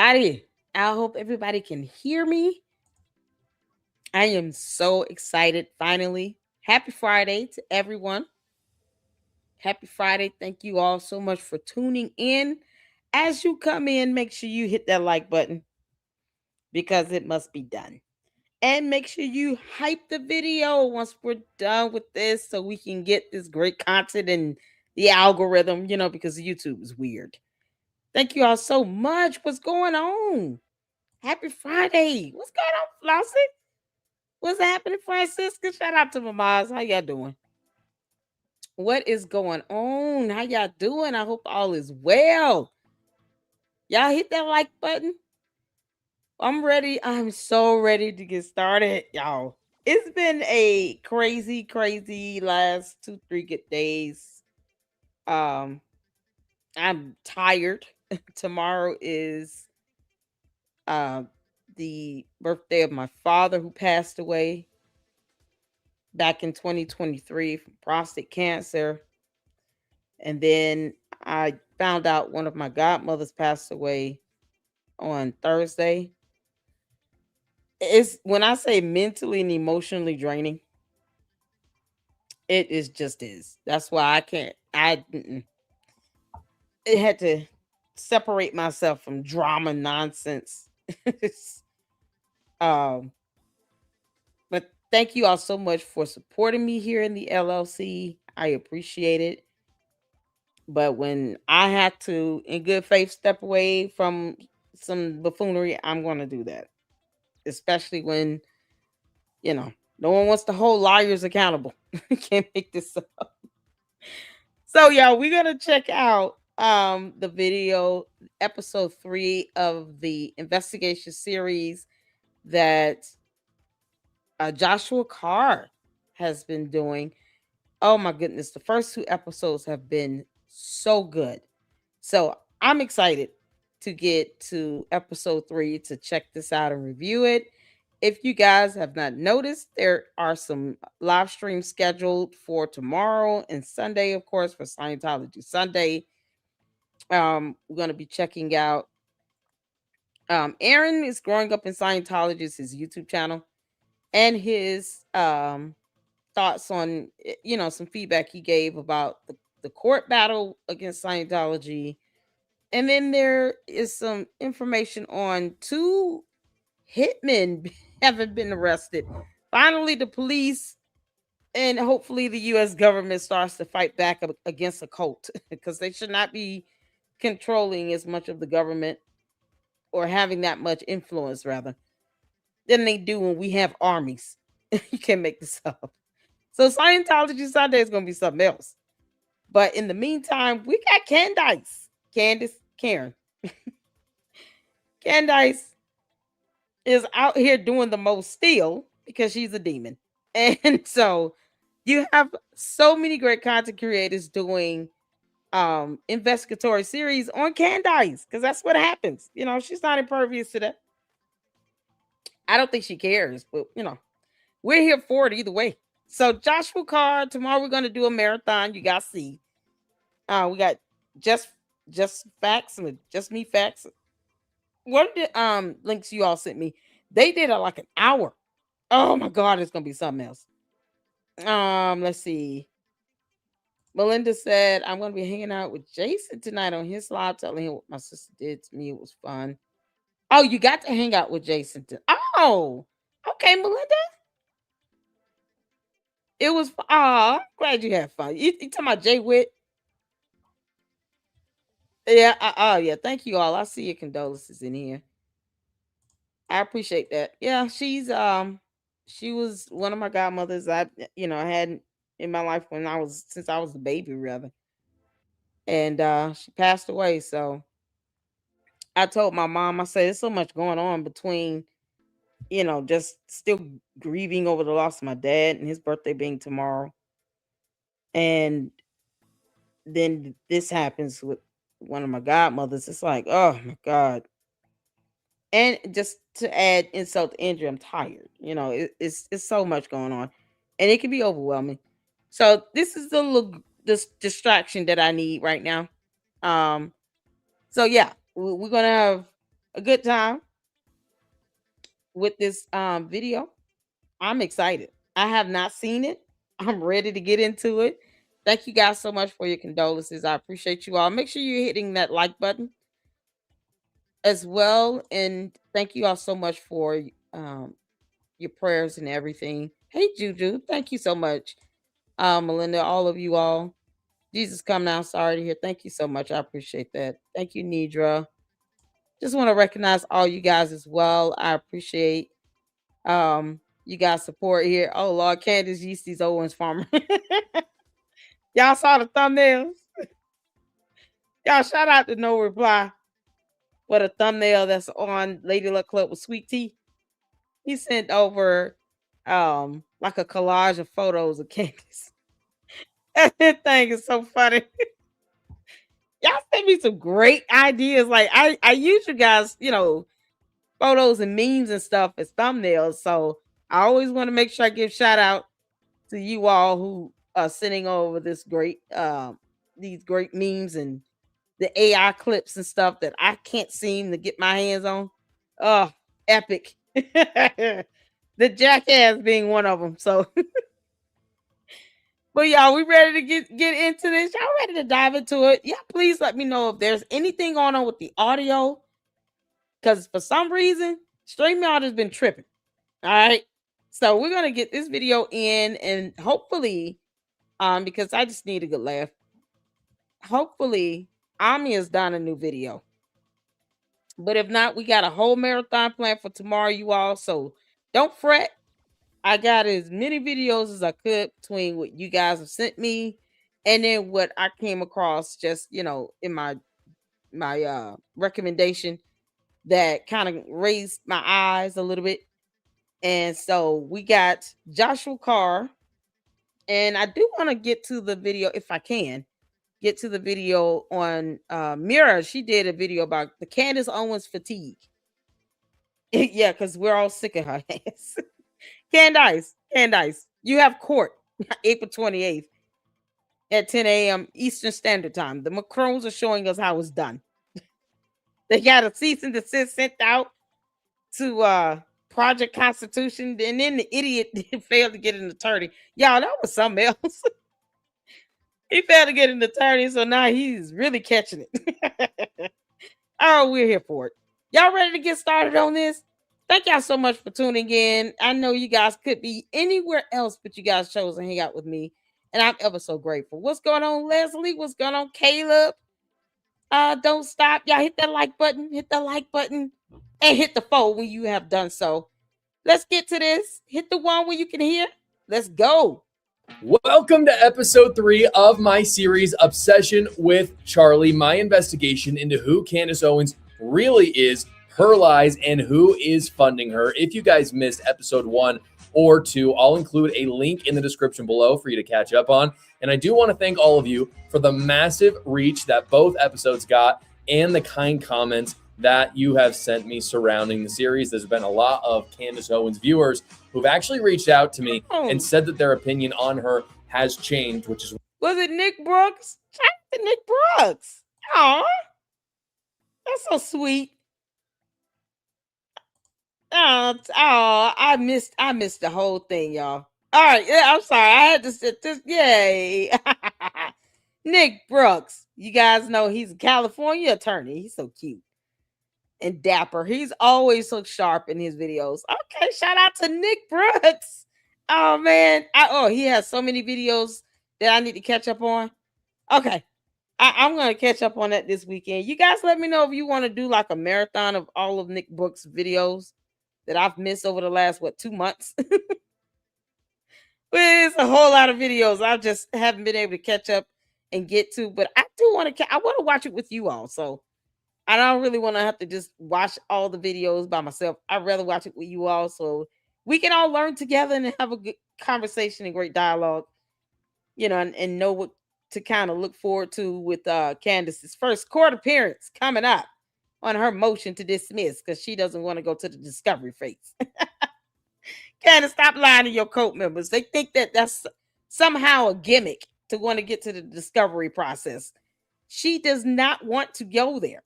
everybody. I hope everybody can hear me. I am so excited finally. Happy Friday to everyone. Happy Friday. Thank you all so much for tuning in. As you come in, make sure you hit that like button because it must be done. And make sure you hype the video once we're done with this so we can get this great content in the algorithm, because YouTube is weird. Thank you all so much. What's going on? Happy Friday. What's going on, Flossie? What's happening, Francisca? Shout out to my moms. How y'all doing? What is going on? How y'all doing? I hope all is well. Y'all hit that like button. I'm ready. I'm so ready to get started, y'all. It's been a crazy, crazy last 2, 3 good days. Um, I'm tired. Tomorrow is uh the birthday of my father who passed away back in 2023 from prostate cancer. And then I found out one of my godmothers passed away on Thursday. It's when I say mentally and emotionally draining, it is just is. That's why I can't. It had to separate myself from drama nonsense. um, but thank you all so much for supporting me here in the LLC. I appreciate it. But when I have to, in good faith, step away from some buffoonery, I'm going to do that. Especially when, you know, no one wants to hold liars accountable. Can't make this up. So, y'all, we're going to check out the video, episode 3 of the investigation series that Joshua Carr has been doing. Oh, my goodness. The first 2 episodes have been so good. So I'm excited to get to episode 3 to check this out and review it. If you guys have not noticed, there are some live streams scheduled for tomorrow and Sunday, of course, for Scientology Sunday. We're going to be checking out Aaron is growing up in Scientology, is his YouTube channel, and his thoughts on some feedback he gave about the court battle against Scientology. And then there is some information on 2 hitmen haven't been arrested. Finally, the police and hopefully the U.S. government starts to fight back against a cult because they should not be controlling as much of the government or having that much influence, rather, than they do when we have armies. You can't make this up. So Scientology Sunday is going to be something else. But in the meantime, we got Candace, Karen. Candace is out here doing the most still because she's a demon. And so you have so many great content creators doing investigatory series on Candace because that's what happens. She's not impervious to that. I don't think she cares, but we're here for it either way. So Joshua Carr, tomorrow we're gonna do a marathon. You guys see. We got just facts and just me facts. What are the links you all sent me? They did like an hour. Oh my god, it's gonna be something else. Let's see. Melinda said, I'm gonna be hanging out with Jason tonight on his live, telling him what my sister did to me. It was fun. Oh, you got to hang out with Jason. Oh, okay, Melinda. It was. I'm glad you had fun. You talking about Jay Witt? Yeah. Yeah. Thank you all. I see your condolences in here. I appreciate that. Yeah, she was one of my godmothers. I had in my life since I was a baby, rather, and she passed away. So I told my mom, I said, "There's so much going on between, just still grieving over the loss of my dad and his birthday being tomorrow, and then this happens with one of my godmothers. It's like, oh my god." And just to add insult to injury, I'm tired. It's so much going on, and it can be overwhelming. So this is the little this distraction that I need right now. Um, so yeah, we're gonna have a good time with this video. I'm excited. I have not seen it. I'm ready to get into it. Thank you guys so much for your condolences. I appreciate you all. Make sure you're hitting that like button as well. And thank you all so much for your prayers and everything. Hey, Juju. Thank you so much. Melinda, all of you all. Jesus come now. Sorry to hear. Thank you so much. I appreciate that. Thank you, Nidra. Just want to recognize all you guys as well. I appreciate you guys support here. Oh Lord, Candace Yeasty's Owens farmer. Y'all saw the thumbnails. Y'all shout out to No Reply. What a thumbnail that's on Lady Luck Club with Sweet Tea. He sent over like a collage of photos of Candace. That thing is so funny. Y'all sent me some great ideas. Like I use you guys, photos and memes and stuff as thumbnails. So I always want to make sure I give shout out to you all who are sending over these great memes and the AI clips and stuff that I can't seem to get my hands on. Oh, epic. The jackass being one of them. So but y'all, we ready to get into this? Y'all ready to dive into it? Yeah, please let me know if there's anything going on with the audio. Because for some reason, StreamYard has been tripping. All right. So we're gonna get this video in, and hopefully, because I just need a good laugh. Hopefully, Ami has done a new video. But if not, we got a whole marathon planned for tomorrow, you all. So don't fret. I got as many videos as I could between what you guys have sent me and then what I came across just, in my recommendation that kind of raised my eyes a little bit. And so we got Joshua Carr. And I do want to get to the video if I can. Get to the video on Mira. She did a video about the Candace Owens fatigue. Yeah, because we're all sick of her ass. Candace, you have court April 28th at 10 a.m. Eastern Standard Time. The Macrons are showing us how it's done. They got a cease and desist sent out to Project Constitution, and then the idiot failed to get an attorney. Y'all, that was something else. He failed to get an attorney, so now he's really catching it. Oh, we're here for it. Y'all ready to get started on this? Thank y'all so much for tuning in. I know you guys could be anywhere else, but you guys chose to hang out with me, and I'm ever so grateful. What's going on, Leslie? What's going on, Caleb? Don't stop. Y'all hit that like button, and hit the 4 when you have done so. Let's get to this. Hit the 1 when you can hear. Let's go. Welcome to episode 3 of my series, Obsession with Charlie, my investigation into who Candace Owens really is, her lies, and who is funding her. If you guys missed episode 1 or 2, I'll include a link in the description below for you to catch up on. And I do want to thank all of you for the massive reach that both episodes got and the kind comments that you have sent me surrounding the series. There's been a lot of Candace Owens viewers who've actually reached out to me and said that their opinion on her has changed, which is... Was it Nick Brooks? Shout out to Nick Brooks. Aw, that's so sweet. Oh, I missed the whole thing, y'all. All right, yeah, I'm sorry. I had to sit this. Yay. Nick Brooks. You guys know he's a California attorney. He's so cute and dapper. He's always so sharp in his videos. Okay, shout out to Nick Brooks. Oh man. He has so many videos that I need to catch up on. Okay. I'm gonna catch up on that this weekend. You guys let me know if you want to do like a marathon of all of Nick Brooks' videos that I've missed over the last 2 months. It's a whole lot of videos I just haven't been able to catch up and get to, but I do want to. I want to watch it with you all. So I don't really want to have to just watch all the videos by myself. I'd rather watch it with you all so we can all learn together and have a good conversation and great dialogue, and know what to kind of look forward to with Candace's first court appearance coming up on her motion to dismiss because she doesn't want to go to the discovery phase. Candace, stop lying to your court members. They think that that's somehow a gimmick to want to get to the discovery process. She does not want to go there.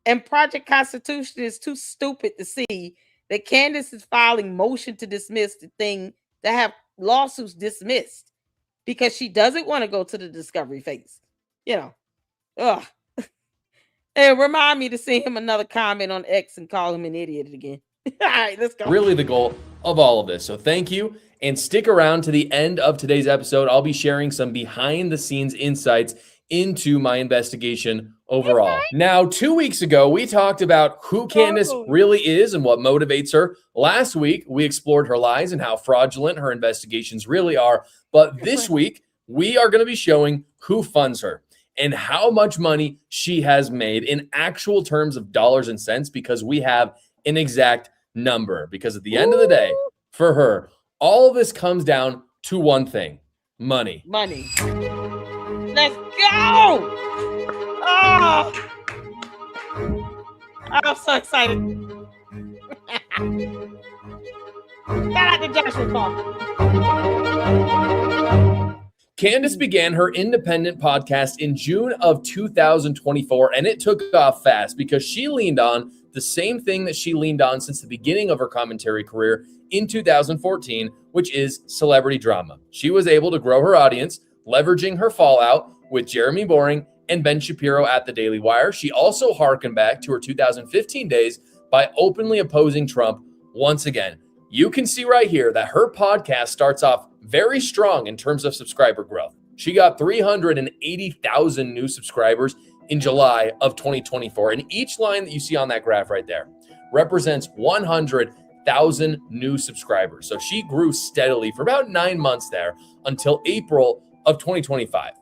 And Project Constitution is too stupid to see that Candace is filing motion to dismiss the thing to have lawsuits dismissed because she doesn't want to go to the discovery phase. You know, ugh. And remind me to send him another comment on X and call him an idiot again. All right, let's go. Really the goal of all of this. So thank you, and stick around to the end of today's episode. I'll be sharing some behind the scenes insights into my investigation overall. Now, 2 weeks ago, we talked about who Candace really is and what motivates her. Last week, we explored her lies and how fraudulent her investigations really are. But this week, we are going to be showing who funds her and how much money she has made in actual terms of dollars and cents, because we have an exact number. Because at the end of the day, for her, all of this comes down to one thing: money. Money. Let's go! Oh, I'm so excited. Shout out to Joshua Carr. Candace began her independent podcast in June of 2024, and it took off fast because she leaned on the same thing that she leaned on since the beginning of her commentary career in 2014, which is celebrity drama. She was able to grow her audience, leveraging her fallout with Jeremy Boring and Ben Shapiro at the Daily Wire. She also harkened back to her 2015 days by openly opposing Trump once again. You can see right here that her podcast starts off very strong in terms of subscriber growth. She got 380,000 new subscribers in July of 2024. And each line that you see on that graph right there represents 100,000 new subscribers. So she grew steadily for about 9 months there until April of 2025.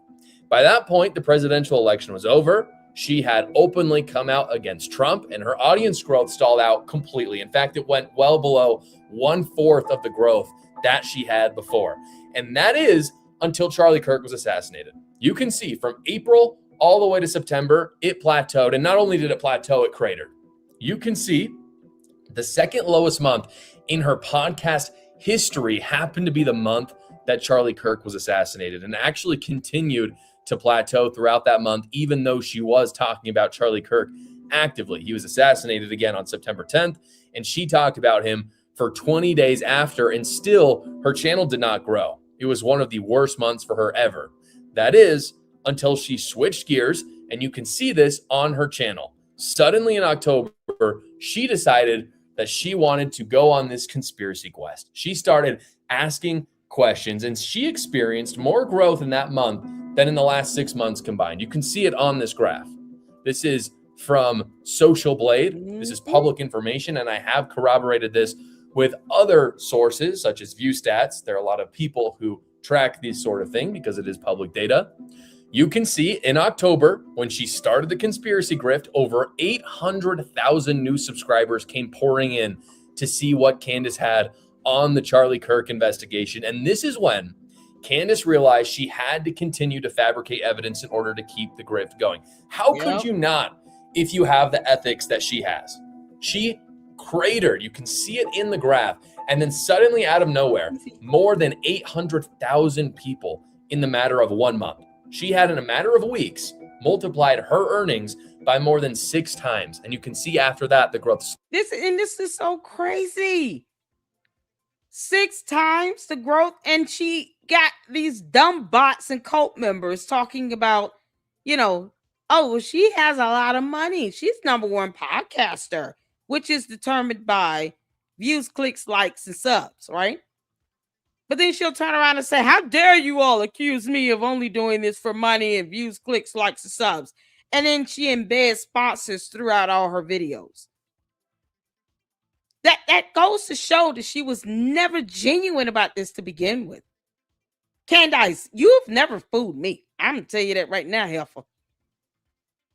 By that point, the presidential election was over. She had openly come out against Trump, and her audience growth stalled out completely. In fact, it went well below 1/4 of the growth that she had before. And that is until Charlie Kirk was assassinated. You can see from April all the way to September, it plateaued. And not only did it plateau, it cratered. You can see the second lowest month in her podcast history happened to be the month that Charlie Kirk was assassinated, and actually continued to plateau throughout that month, even though she was talking about Charlie Kirk actively. He was assassinated again on September 10th, and she talked about him for 20 days after, and still her channel did not grow. It was one of the worst months for her ever. That is until she switched gears, and you can see this on her channel. Suddenly in October, she decided that she wanted to go on this conspiracy quest. She started asking questions, and she experienced more growth in that month than in the last 6 months combined. You can see it on this graph. This is from Social Blade. This is public information, and I have corroborated this with other sources such as ViewStats. There are a lot of people who track these sort of thing because it is public data. You can see in October, when she started the conspiracy grift, over 800,000 new subscribers came pouring in to see what Candace had on the Charlie Kirk investigation. And this is when Candace realized she had to continue to fabricate evidence in order to keep the grift going. How could you not, if you have the ethics that she has? She cratered. You can see it in the graph. And then suddenly out of nowhere, more than 800,000 people in the matter of 1 month. She had, in a matter of weeks, multiplied her earnings by more than 6 times. And you can see after that, the growth. This is so crazy. 6 times the growth, and she got these dumb bots and cult members talking about, oh, well, she has a lot of money. She's #1 podcaster, which is determined by views, clicks, likes, and subs, right? But then she'll turn around and say, how dare you all accuse me of only doing this for money and views, clicks, likes, and subs. And then she embeds sponsors throughout all her videos. That goes to show that she was never genuine about this to begin with. Candace, you've never fooled me. I'm going to tell you that right now, heifer.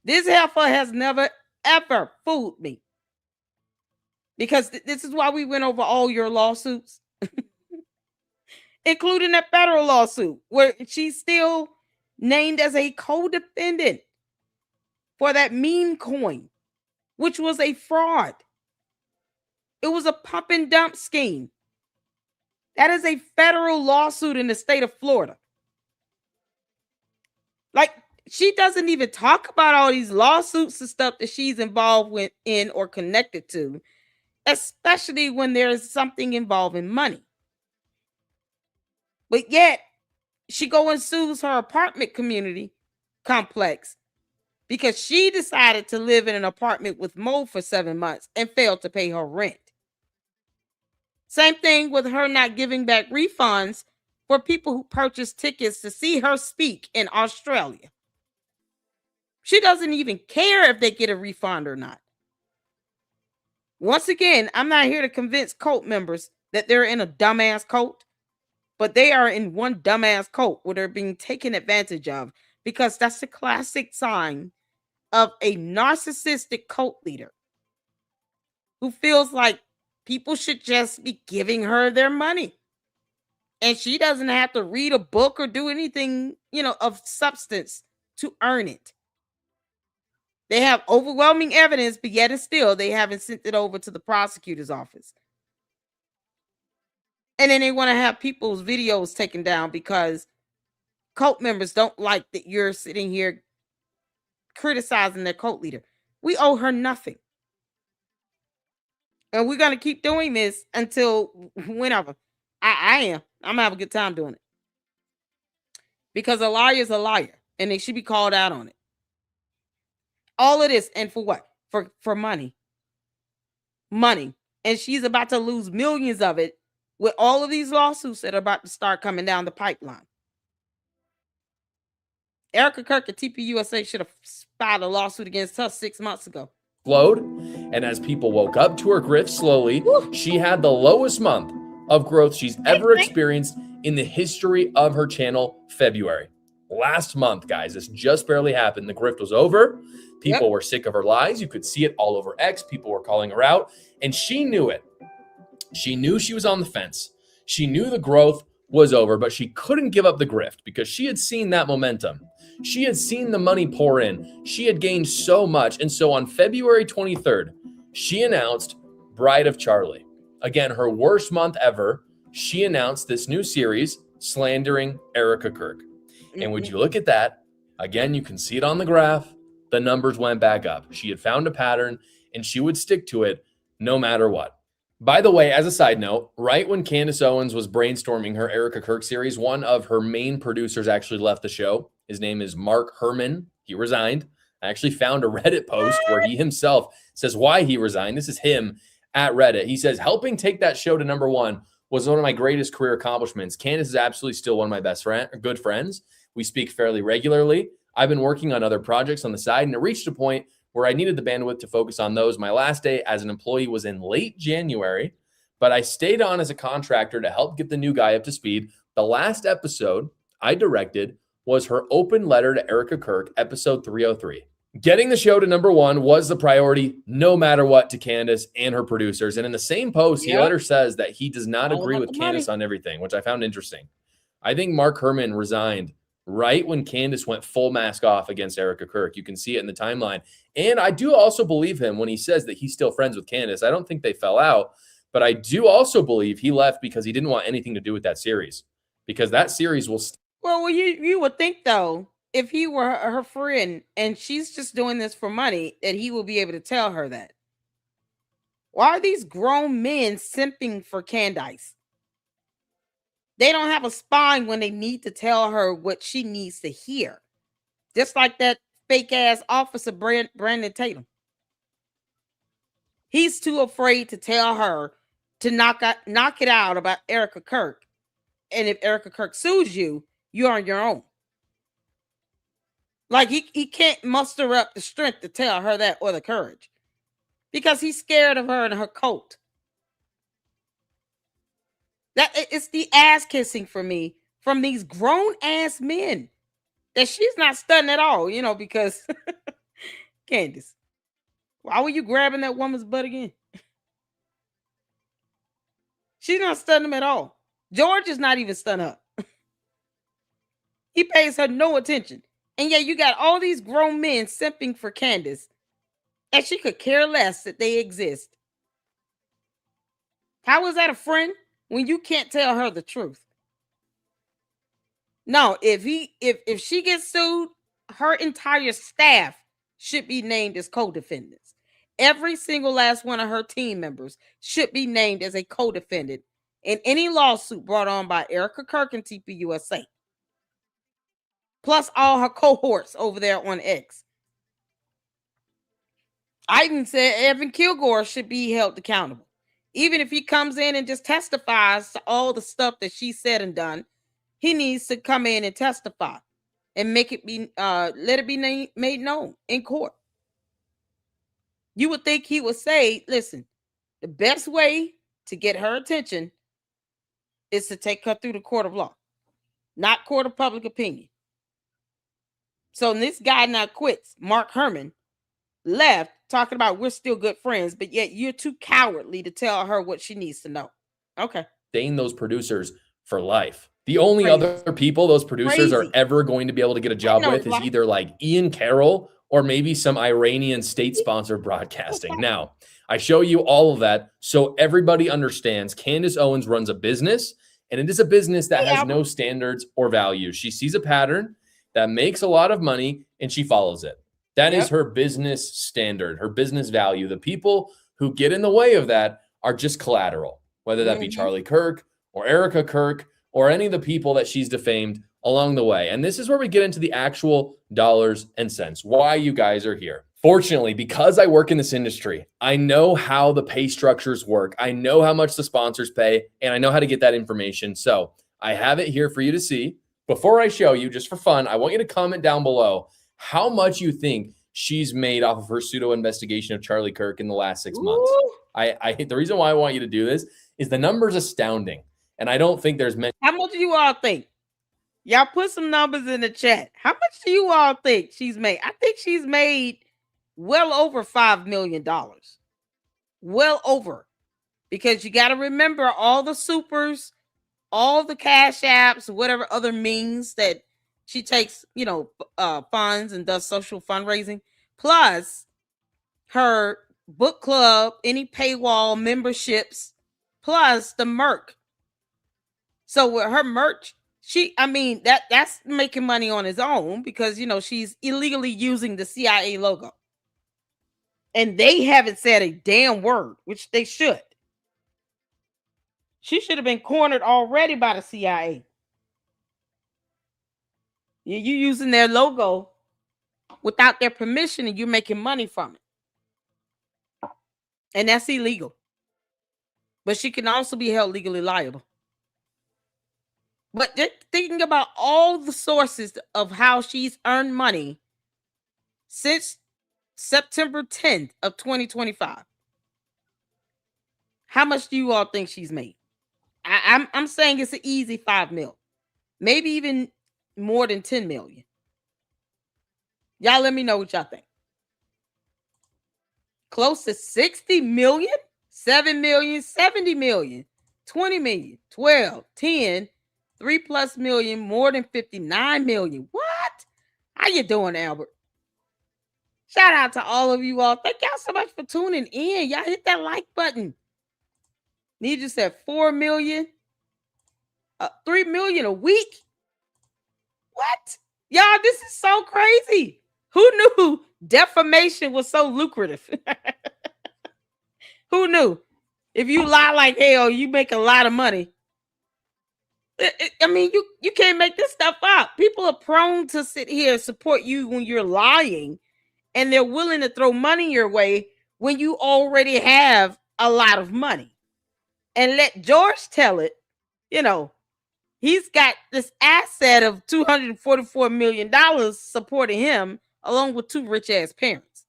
This heifer has never, ever fooled me. Because this is why we went over all your lawsuits. Including that federal lawsuit where she's still named as a co-defendant for that meme coin, which was a fraud. It was a pump and dump scheme. That is a federal lawsuit in the state of Florida. Like, She doesn't even talk about all these lawsuits and stuff that she's involved with in or connected to, especially when there's something involving money. But yet she go and sues her apartment community complex because she decided to live in an apartment with mold for 7 months and failed to pay her rent. Same thing with her not giving back refunds for people who purchased tickets to see her speak in Australia. She doesn't even care if they get a refund or not. Once again, I'm not here to convince cult members that they're in a dumbass cult, but they are in one dumbass cult where they're being taken advantage of, because that's the classic sign of a narcissistic cult leader who feels like people should just be giving her their money. And she doesn't have to read a book or do anything, of substance to earn it. They have overwhelming evidence, but yet and still they haven't sent it over to the prosecutor's office. And then they want to have people's videos taken down because cult members don't like that you're sitting here criticizing their cult leader. We owe her nothing. And we're going to keep doing this until whenever. I am. I'm going to have a good time doing it. Because a liar is a liar. And they should be called out on it. All of this. And for what? For money. Money. And she's about to lose millions of it with all of these lawsuits that are about to start coming down the pipeline. Erica Kirk at TPUSA should have filed a lawsuit against her 6 months ago. Flowed, and as people woke up to her grift slowly, she had the lowest month of growth she's ever experienced in the history of her channel, February. Last month, guys, this just barely happened. The grift was over. People were sick of her lies. You could see it all over X. People were calling her out, and she knew it. She knew she was on the fence. She knew the growth was over, but she couldn't give up the grift because she had seen that momentum. She had seen the money pour in. She had gained so much. And so on February 23rd, she announced Bride of Charlie. Again, her worst month ever. She announced this new series, Slandering Erica Kirk. And would you look at that? Again, you can see it on the graph. The numbers went back up. She had found a pattern and she would stick to it no matter what. By the way, as a side note, right when Candace Owens was brainstorming her Erica Kirk series, one of her main producers actually left the show. His name is Mark Herman. He resigned. I actually found a Reddit post where he himself says why he resigned. This is him at Reddit. He says, helping take that show to #1 was one of my greatest career accomplishments. Candace is absolutely still one of my best good friends. We speak fairly regularly. I've been working on other projects on the side, and it reached a point where I needed the bandwidth to focus on those. My last day as an employee was in late January, but I stayed on as a contractor to help get the new guy up to speed. The last episode I directed was her open letter to Erica Kirk, episode 303. Getting the show to #1 was the priority, no matter what, to Candace and her producers. And in the same post, he later says that he does not agree with Candace on everything, which I found interesting. I think Mark Herman resigned right when Candace went full mask off against Erica Kirk. You can see it in the timeline. And I do also believe him when he says that he's still friends with Candace. I don't think they fell out, but I do also believe he left because he didn't want anything to do with that series, because that series will Well, you would think, though, if he were her friend and she's just doing this for money, that he will be able to tell her that. Why are these grown men simping for Candace? They don't have a spine when they need to tell her what she needs to hear. Just like that fake ass officer Brandon Tatum. He's too afraid to tell her to knock it out about Erica Kirk. And if Erica Kirk sues you, you're on your own. Like he can't muster up the strength to tell her that, or the courage, because he's scared of her and her cult. That it's the ass kissing for me from these grown ass men that she's not studying at all, because Candace, why were you grabbing that woman's butt again? She's not studying him at all. George is not even stunned up. He pays her no attention. And yet you got all these grown men simping for Candace, and she could care less that they exist. How is that a friend when you can't tell her the truth? No, if she gets sued, her entire staff should be named as co-defendants. Every single last one of her team members should be named as a co-defendant in any lawsuit brought on by Erica Kirk and TPUSA. Plus all her cohorts over there on X. I even said Evan Kilgore should be held accountable. Even if he comes in and just testifies to all the stuff that she said and done, he needs to come in and testify and make it be, let it be made known in court. You would think he would say, listen, the best way to get her attention is to take her through the court of law, not court of public opinion. So this guy now quits, Mark Herman, left talking about we're still good friends, but yet you're too cowardly to tell her what she needs to know. Okay. Sustain those producers for life. The only other people those producers are ever going to be able to get a job with is either like Ian Carroll or maybe some Iranian state-sponsored broadcasting. Now, I show you all of that so everybody understands Candace Owens runs a business, and it is a business that has no standards or values. She sees a pattern that makes a lot of money, and she follows it. That is her business standard, her business value. The people who get in the way of that are just collateral, whether that be Charlie Kirk or Erica Kirk or any of the people that she's defamed along the way. And this is where we get into the actual dollars and cents, why you guys are here. Fortunately, because I work in this industry, I know how the pay structures work. I know how much the sponsors pay, and I know how to get that information. So I have it here for you to see. Before I show you, just for fun, I want you to comment down below how much you think she's made off of her pseudo investigation of Charlie Kirk in the last 6 months. The reason why I want you to do this is the number's astounding. And I don't think there's many. How much do you all think? Y'all put some numbers in the chat. How much do you all think she's made? I think she's made well over $5 million. Well over. Because you got to remember all the supers, all the cash apps, whatever other means that she takes, funds and does social fundraising. Plus her book club, any paywall memberships, plus the merch. So with her merch, that's making money on its own because, she's illegally using the CIA logo. And they haven't said a damn word, which they should. She should have been cornered already by the CIA. You're using their logo without their permission and you're making money from it. And that's illegal. But she can also be held legally liable. But thinking about all the sources of how she's earned money since September 10th of 2025. How much do you all think she's made? I'm saying it's an easy 5 mil. Maybe even more than 10 million. Y'all let me know what y'all think. Close to 60 million, 7 million, 70 million, 20 million, 12, 10, 3+ million, more than 59 million. What? How you doing, Albert? Shout out to all of you all. Thank y'all so much for tuning in. Y'all hit that like button. Need just said 4 million, 3 million a week. What? Y'all, this is so crazy. Who knew defamation was so lucrative? Who knew? If you lie like hell, you make a lot of money. You can't make this stuff up. People are prone to sit here and support you when you're lying, and they're willing to throw money your way when you already have a lot of money. And let George tell it, he's got this asset of $244 million supporting him, along with 2 rich-ass parents.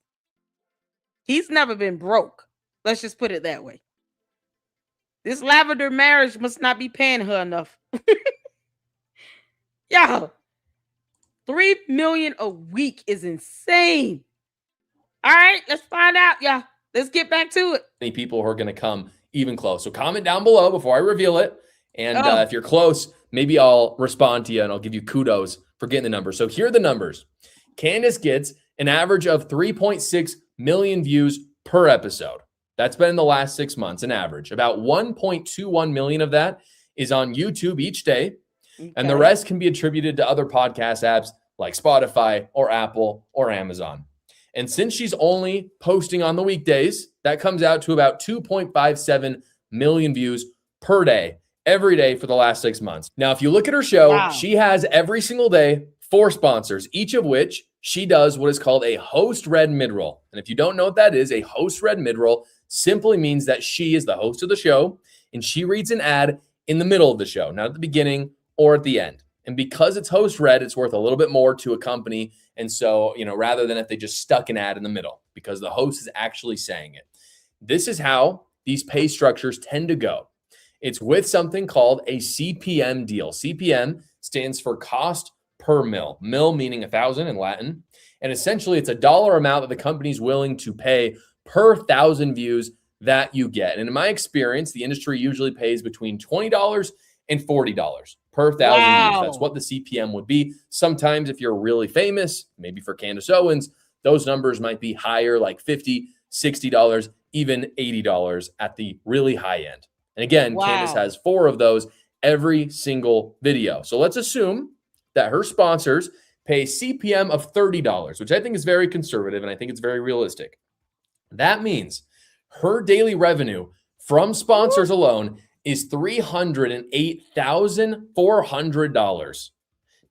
He's never been broke. Let's just put it that way. This lavender marriage must not be paying her enough. Yo, 3 million a week is insane. All right, let's find out, y'all. Let's get back to it. Many people who are going to come even close. So comment down below before I reveal it. And if you're close, maybe I'll respond to you and I'll give you kudos for getting the numbers. So here are the numbers. Candace gets an average of 3.6 million views per episode. That's been in the last 6 months, an average. About 1.21 million of that is on YouTube each day. Okay. And the rest can be attributed to other podcast apps like Spotify or Apple or Amazon. And since she's only posting on the weekdays, that comes out to about 2.57 million views per day, every day for the last 6 months. Now, if you look at her show, she has every single day 4 sponsors, each of which she does what is called a host-read mid-roll. And if you don't know what that is, a host-read mid-roll simply means that she is the host of the show and she reads an ad in the middle of the show, not at the beginning or at the end. And because it's host-read, it's worth a little bit more to a company. And so, rather than if they just stuck an ad in the middle, because the host is actually saying it. This is how these pay structures tend to go. It's with something called a CPM deal. CPM stands for cost per mil, mil meaning 1,000 in Latin. And essentially, it's a dollar amount that the company's willing to pay per 1,000 views that you get. And in my experience, the industry usually pays between $20 and $40 per 1,000 views. That's what the CPM would be. Sometimes if you're really famous, maybe for Candace Owens, those numbers might be higher, like $50, $60, even $80 at the really high end. And again, Candace has 4 of those every single video. So let's assume that her sponsors pay CPM of $30, which I think is very conservative and I think it's very realistic. That means her daily revenue from sponsors alone is $308,400.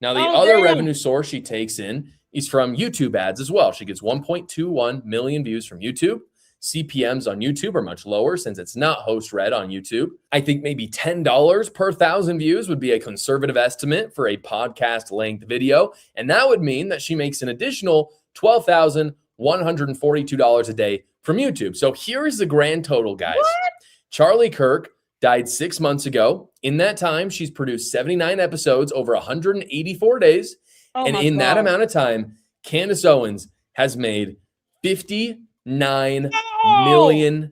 Now, the other revenue source she takes in is from YouTube ads as well. She gets 1.21 million views from YouTube. CPMs on YouTube are much lower since it's not host read on YouTube. I think maybe $10 per 1,000 views would be a conservative estimate for a podcast length video. And that would mean that she makes an additional $12,142 a day from YouTube. So here is the grand total, guys. What? Charlie Kirk died 6 months ago. In that time, she's produced 79 episodes over 184 days. And in that amount of time, Candace Owens has made $59 million.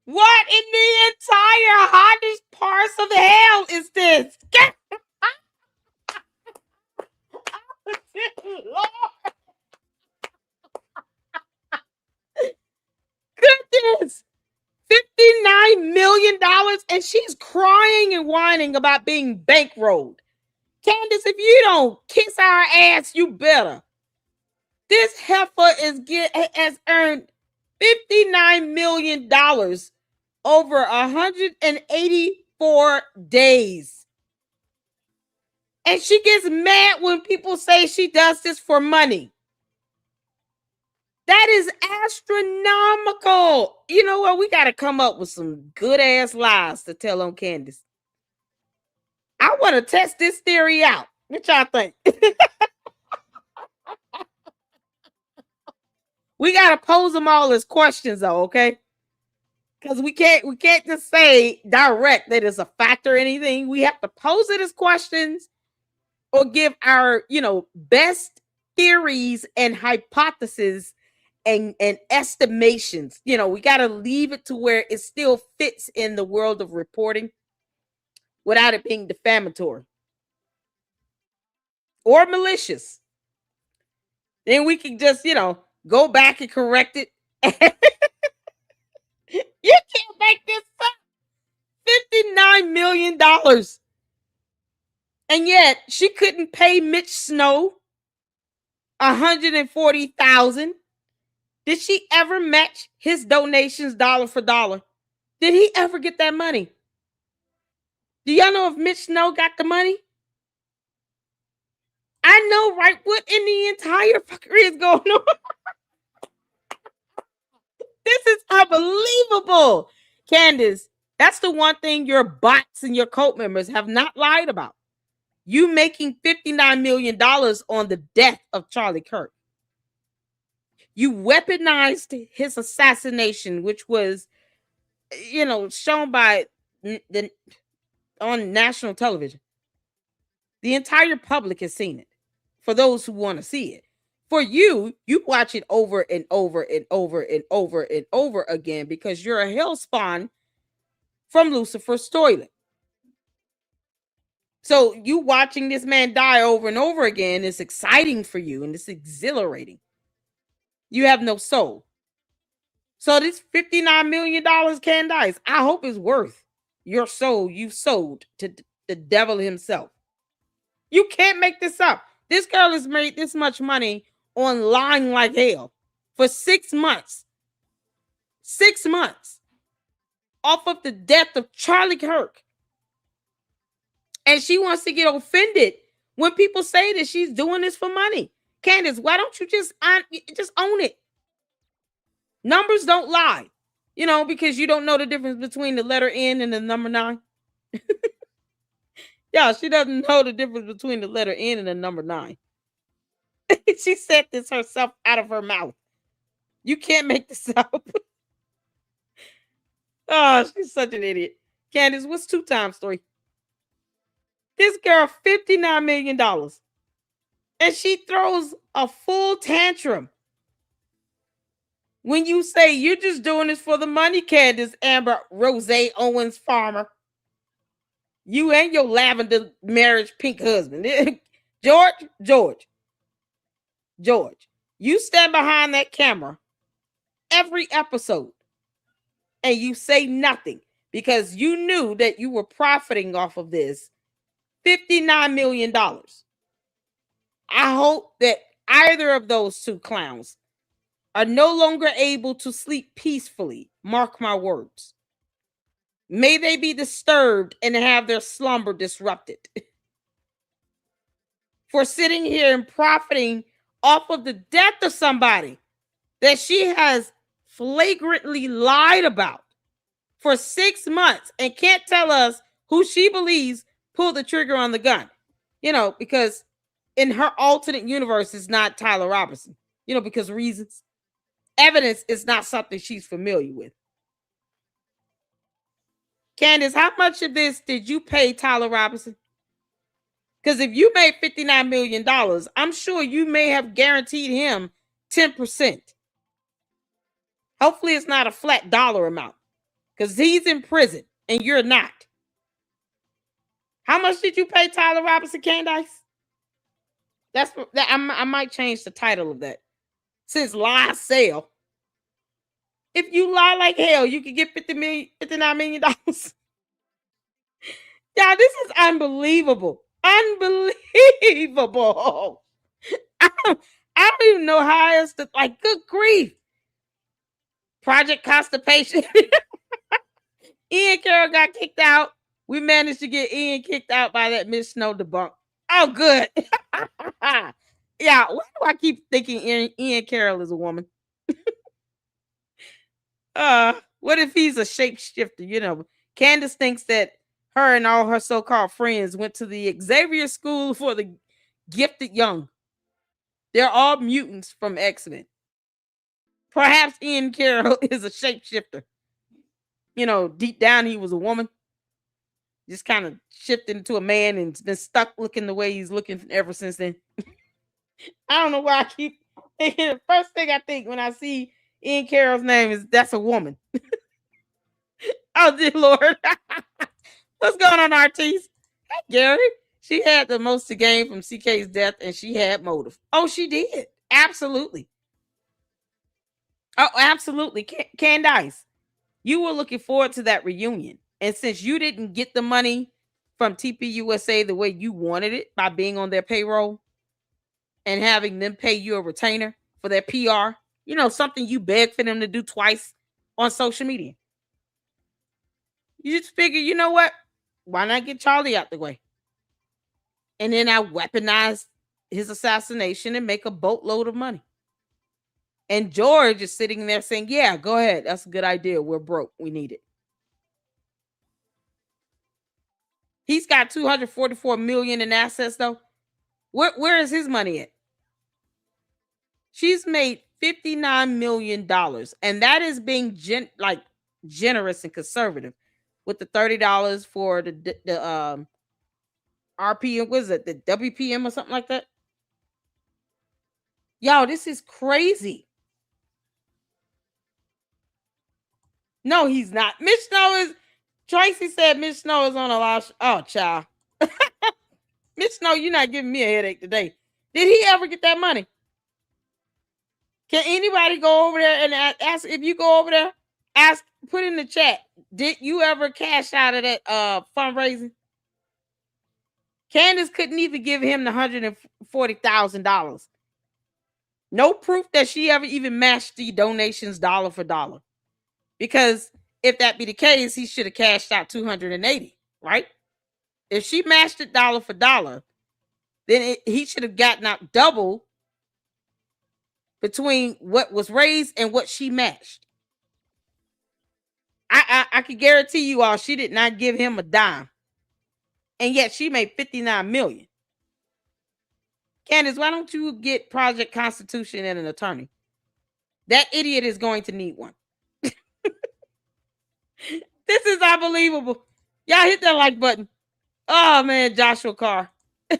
What in the entire hottest parts of hell is this? Goodness. $59 million, and she's crying and whining about being bankrolled. Candace, if you don't kiss our ass, you better. This heifer has earned $59 million over 184 days. And she gets mad when people say she does this for money. That is astronomical. You know what? We got to come up with some good ass lies to tell on Candace. I want to test this theory out. What y'all think? We got to pose them all as questions, though, okay? Because we can't just say direct that it's a fact or anything. We have to pose it as questions or give our, best theories and hypotheses and estimations. We got to leave it to where it still fits in the world of reporting without it being defamatory or malicious. Then we can just, go back and correct it. You can't make this up. $59 million. And yet she couldn't pay Mitch Snow $140,000. Did she ever match his donations dollar for dollar? Did he ever get that money? Do y'all know if Mitch Snow got the money? I know, right? What in the entire fuckery is going on? This is unbelievable. Candace, that's the one thing your bots and your cult members have not lied about. You making $59 million on the death of Charlie Kirk. You weaponized his assassination, which was, shown by on national television. The entire public has seen it. For those who want to see it. For you watch it over and over and over and over and over again because you're a hellspawn from Lucifer's toilet. So you watching this man die over and over again is exciting for you and it's exhilarating. You have no soul. So this $59 million, Candace, I hope is worth your soul you sold to the devil himself. You can't make this up. This girl has made this much money on lying like hell for 6 months. 6 months off of the death of Charlie Kirk. And she wants to get offended when people say that she's doing this for money. Candace, why don't you just own it? Numbers don't lie. Because you don't know the difference between the letter N and the number 9. Yeah, she doesn't know the difference between the letter N and the number 9. She said this herself out of her mouth. You can't make this up. Oh, she's such an idiot. Candace, what's 2 times 3? This girl, $59 million. And she throws a full tantrum when you say you're just doing this for the money, Candace Amber Rose Owens Farmer. You and your lavender marriage pink husband. George. You stand behind that camera every episode and you say nothing because you knew that you were profiting off of this $59 million. I hope that either of those 2 clowns are no longer able to sleep peacefully. Mark my words. May they be disturbed and have their slumber disrupted. For sitting here and profiting off of the death of somebody that she has flagrantly lied about for 6 months and can't tell us who she believes pulled the trigger on the gun. Because in her alternate universe, it's not Tyler Robinson. Because reasons. Evidence is not something she's familiar with. Candace, how much of this did you pay Tyler Robinson? Because if you made $59 million, I'm sure you may have guaranteed him 10%. Hopefully it's not a flat dollar amount because he's in prison and you're not. How much did you pay Tyler Robinson, Candace? I might change the title of that. Since lie sale. If you lie like hell, you could get $59 million. Yeah, this is unbelievable. Unbelievable. I don't even know how else to, good grief. Project Constipation. Ian Carroll got kicked out. We managed to get Ian kicked out by that Miss Snow debunk. Oh, good. Yeah, why do I keep thinking Ian Carroll is a woman? What if he's a shapeshifter? Candace thinks that her and all her so-called friends went to the Xavier School for the Gifted Young. They're all mutants from X-Men. Perhaps Ian Carroll is a shapeshifter. Deep down he was a woman. Just kind of shifted into a man and been stuck looking the way he's looking ever since then. I don't know why I keep thinking. The first thing I think when I see Ian Carroll's name is that's a woman. Oh, dear Lord. What's going on, Artis? Hey, Gary. She had the most to gain from CK's death and she had motive. Oh, she did. Absolutely. Oh, absolutely. Candace, you were looking forward to that reunion. And since you didn't get the money from TPUSA the way you wanted it by being on their payroll and having them pay you a retainer for their PR, something you begged for them to do twice on social media. You just figure, you know what? Why not get Charlie out the way? And then I weaponize his assassination and make a boatload of money. And George is sitting there saying, yeah, go ahead. That's a good idea. We're broke. We need it. He's got $244 million in assets, though. Where is his money at? She's made $59 million. And that is being generous and conservative with the $30 for the RPM, was it the WPM or something like that? Yo, this is crazy. No, he's not. Mitch Snow is. Tracy said Mitch Snow is on a live. Oh, child. Mitch Snow, you're not giving me a headache today. Did he ever get that money? Can anybody go over there and ask? If you go over there, put in the chat. Did you ever cash out of that fundraising? Candace couldn't even give him the $140,000. No proof that she ever even matched the donations dollar for dollar. Because if that be the case, he should have cashed out $280, right? If she matched it dollar for dollar, then he should have gotten out double between what was raised and what she matched. I can guarantee you all, she did not give him a dime, and yet she made $59 million. Candace, why don't you get Project Constitution and an attorney? That idiot is going to need one. This is unbelievable. Y'all hit that like button. Oh man, Joshua Carr.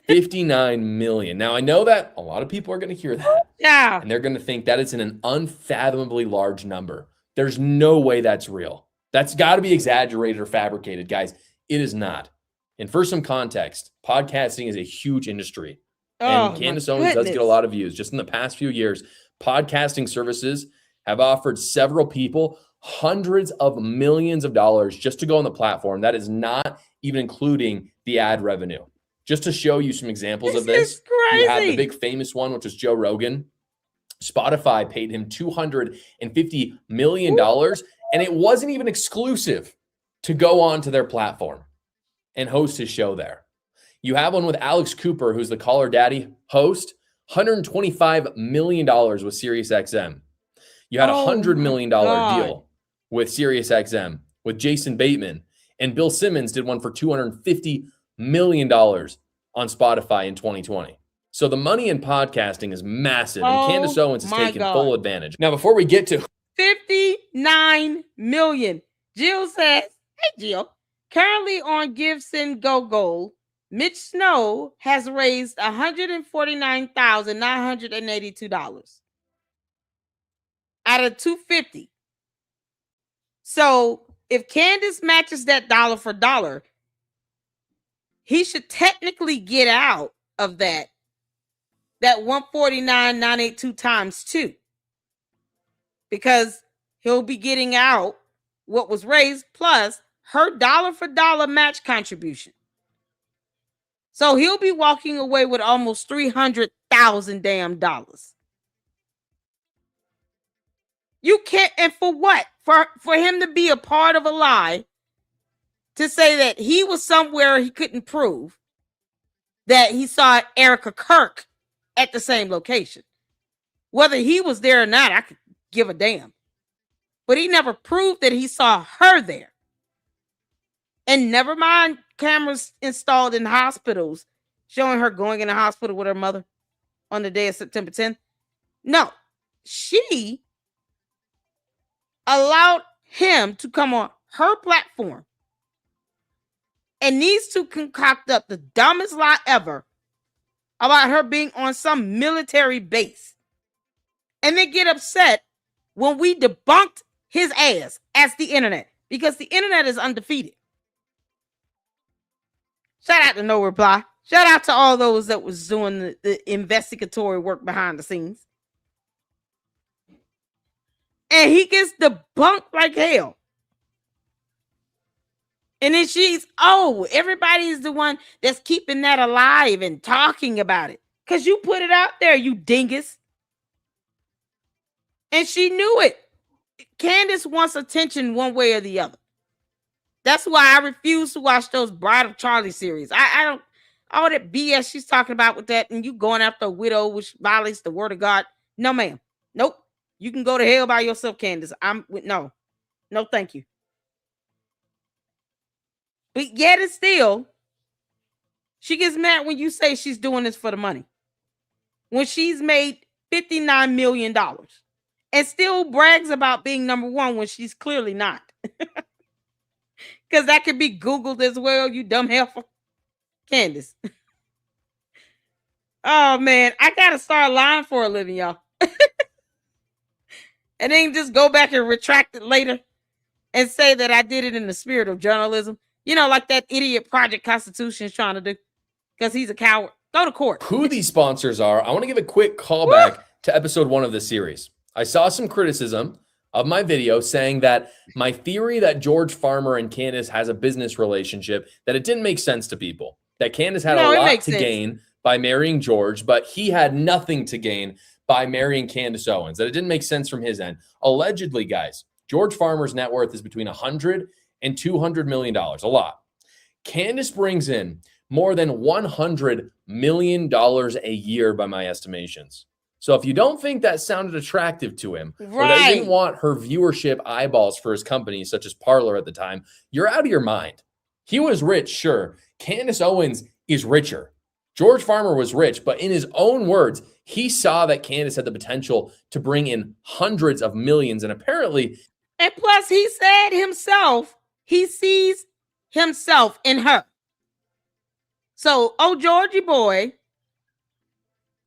59 million. Now I know that a lot of people are going to hear that. Yeah. And they're going to think that is an unfathomably large number. There's no way that's real. That's got to be exaggerated or fabricated, guys. It is not. And for some context, podcasting is a huge industry. And Candace Owens does get a lot of views. Just in the past few years, podcasting services have offered several people hundreds of millions of dollars just to go on the platform. That is not even including the ad revenue. Just to show you some examples of this, you have the big famous one, which is Joe Rogan. Spotify paid him $250 million, and it wasn't even exclusive to go on to their platform and host his show there. You have one with Alex Cooper, who's the Call Her Daddy host, $125 million with SiriusXM. You had a $100 million deal with SiriusXM with Jason Bateman, and Bill Simmons did one for $250 million on Spotify in 2020. So the money in podcasting is massive, and Candace Owens is taking full advantage. Now, before we get to $59 million, Jill says, hey, Jill, currently on Gibson Go Gold, Mitch Snow has raised $149,982 out of $250. So if Candace matches that dollar for dollar, he should technically get out of that 149,982 times 2, because he'll be getting out what was raised plus her dollar for dollar match contribution. So he'll be walking away with almost $300,000 damn dollars. You can't, and for what? For him to be a part of a lie, to say that he was somewhere he couldn't prove, that he saw Erica Kirk at the same location. Whether he was there or not, I could give a damn. But he never proved that he saw her there. And never mind cameras installed in hospitals showing her going in the hospital with her mother on the day of September 10th. No, she allowed him to come on her platform and these two concoct up the dumbest lie ever about her being on some military base, and they get upset when we debunked his ass as the internet, because the internet is undefeated. Shout out to No Reply. Shout out to all those that was doing the investigatory work behind the scenes. And he gets debunked like hell. And then everybody's the one that's keeping that alive and talking about it. Because you put it out there, you dingus. And she knew it. Candace wants attention one way or the other. That's why I refuse to watch those Bride of Charlie series. I don't, all that BS she's talking about with that, and you going after a widow which violates the word of God. No, ma'am. Nope. You can go to hell by yourself, Candace. No, thank you. But yet and still, she gets mad when you say she's doing this for the money. When she's made $59 million and still brags about being number one when she's clearly not. Because that could be Googled as well, you dumb heifer. Candace. Oh, man. I got to start lying for a living, y'all. And then just go back and retract it later and say that I did it in the spirit of journalism. You know, like that idiot Project Constitution is trying to do, because he's a coward. Go to court. Who these sponsors are, I want to give a quick callback to episode 1 of this series. I saw some criticism of my video saying that my theory that George Farmer and Candace has a business relationship, that it didn't make sense to people. That Candace had No, a it lot makes to sense. gain by marrying George, but he had nothing to gain by marrying Candace Owens. That it didn't make sense from his end. Allegedly, guys, George Farmer's net worth is between $100 and $200 million, a lot. Candace brings in more than $100 million a year by my estimations. So if you don't think that sounded attractive to him, or that he didn't Right. want her viewership eyeballs for his company, such as Parler at the time, you're out of your mind. He was rich, sure. Candace Owens is richer. George Farmer was rich, but in his own words, he saw that Candace had the potential to bring in hundreds of millions. And apparently, And plus, he said himself, he sees himself in her. So, oh, Georgie boy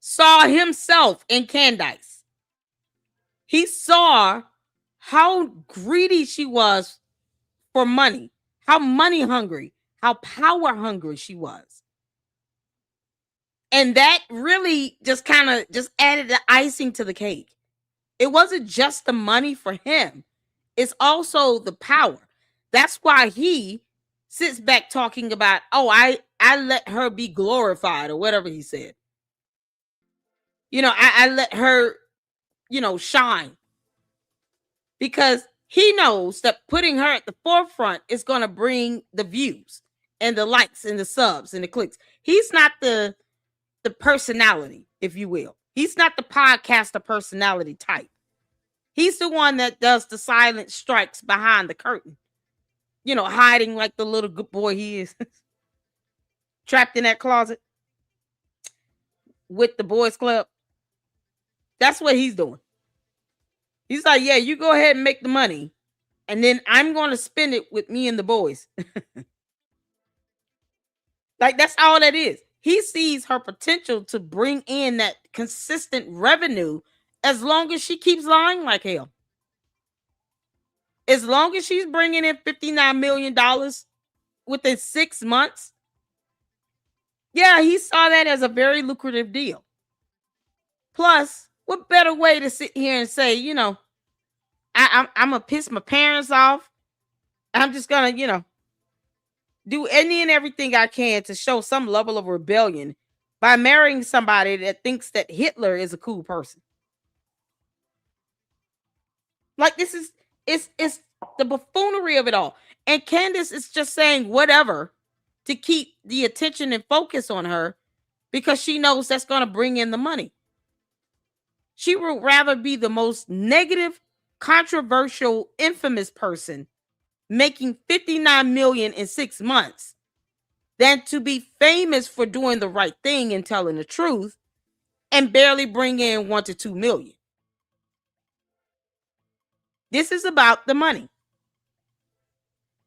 saw himself in Candace. He saw how greedy she was for money, how money hungry, how power hungry she was. And that really just kind of just added the icing to the cake. It wasn't just the money for him. It's also the power. That's why he sits back talking about, oh, I let her be glorified, or whatever he said. I let her, shine. Because he knows that putting her at the forefront is going to bring the views and the likes and the subs and the clicks. He's not the personality, if you will. He's not the podcaster personality type. He's the one that does the silent strikes behind the curtain, hiding like the little good boy he is, trapped in that closet with the boys club. That's what he's doing. He's like, yeah, you go ahead and make the money, and then I'm going to spend it with me and the boys. Like, that's all that is. He sees her potential to bring in that consistent revenue as long as she keeps lying like hell. As long as she's bringing in $59 million within 6 months, yeah, he saw that as a very lucrative deal. Plus, what better way to sit here and say, I'm going to piss my parents off. I'm just going to, do any and everything I can to show some level of rebellion by marrying somebody that thinks that Hitler is a cool person. Like, this is it's the buffoonery of it all. And Candace is just saying whatever to keep the attention and focus on her because she knows that's going to bring in the money. She would rather be the most negative, controversial, infamous person making $59 million in 6 months than to be famous for doing the right thing and telling the truth and barely bring in $1 to $2 million. This is about the money.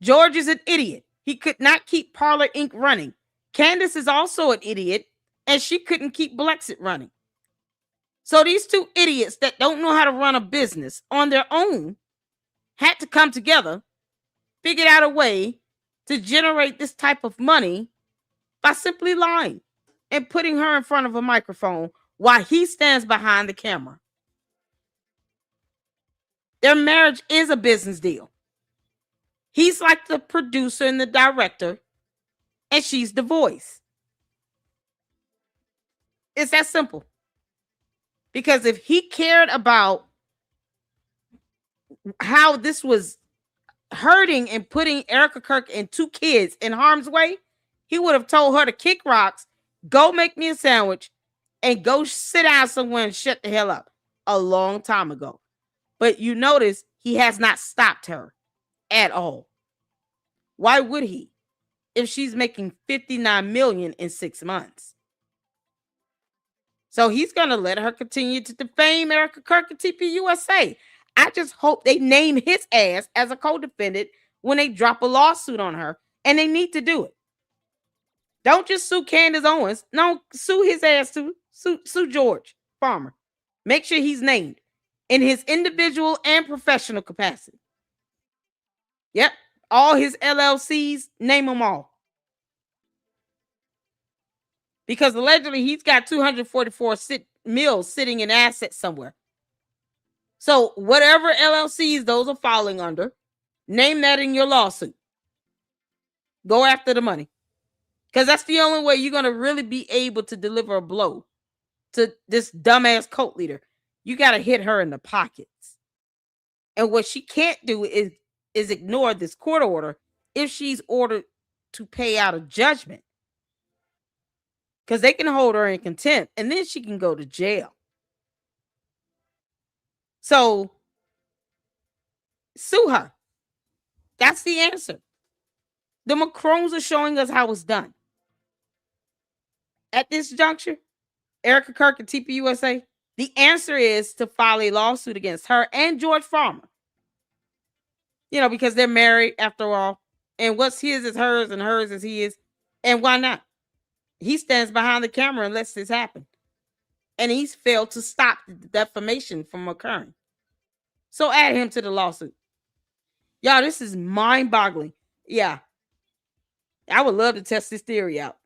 George is an idiot. He could not keep Parler Inc. running. Candace is also an idiot, and she couldn't keep Blexit running. So these two idiots that don't know how to run a business on their own had to come together, figured out a way to generate this type of money by simply lying and putting her in front of a microphone while he stands behind the camera. Their marriage is a business deal. He's like the producer and the director, and she's the voice. It's that simple. Because if he cared about how this was hurting and putting Erica Kirk and 2 kids in harm's way, he would have told her to kick rocks, go make me a sandwich, and go sit down somewhere and shut the hell up a long time ago. But you notice he has not stopped her at all. Why would he? If she's making $59 million in 6 months. So he's going to let her continue to defame Erica Kirk and TPUSA. I just hope they name his ass as a co-defendant when they drop a lawsuit on her, and they need to do it. Don't just sue Candace Owens. No, sue his ass too. Sue George Farmer. Make sure he's named in his individual and professional capacity. Yep. All his LLCs, name them all. Because allegedly he's got 244 mills sitting in assets somewhere. So whatever LLCs those are falling under, name that in your lawsuit. Go after the money. Because that's the only way you're going to really be able to deliver a blow to this dumbass cult leader. You got to hit her in the pockets. And what she can't do is ignore this court order if she's ordered to pay out a judgment. Because they can hold her in contempt and then she can go to jail. So sue her. That's the answer. The Macrons are showing us how it's done. At this juncture, Erica Kirk and TPUSA, the answer is to file a lawsuit against her and George Farmer. Because they're married after all. And what's his is hers and hers is his. And why not? He stands behind the camera and lets this happen. And he's failed to stop the defamation from occurring. So add him to the lawsuit. Y'all, this is mind-boggling. Yeah. I would love to test this theory out.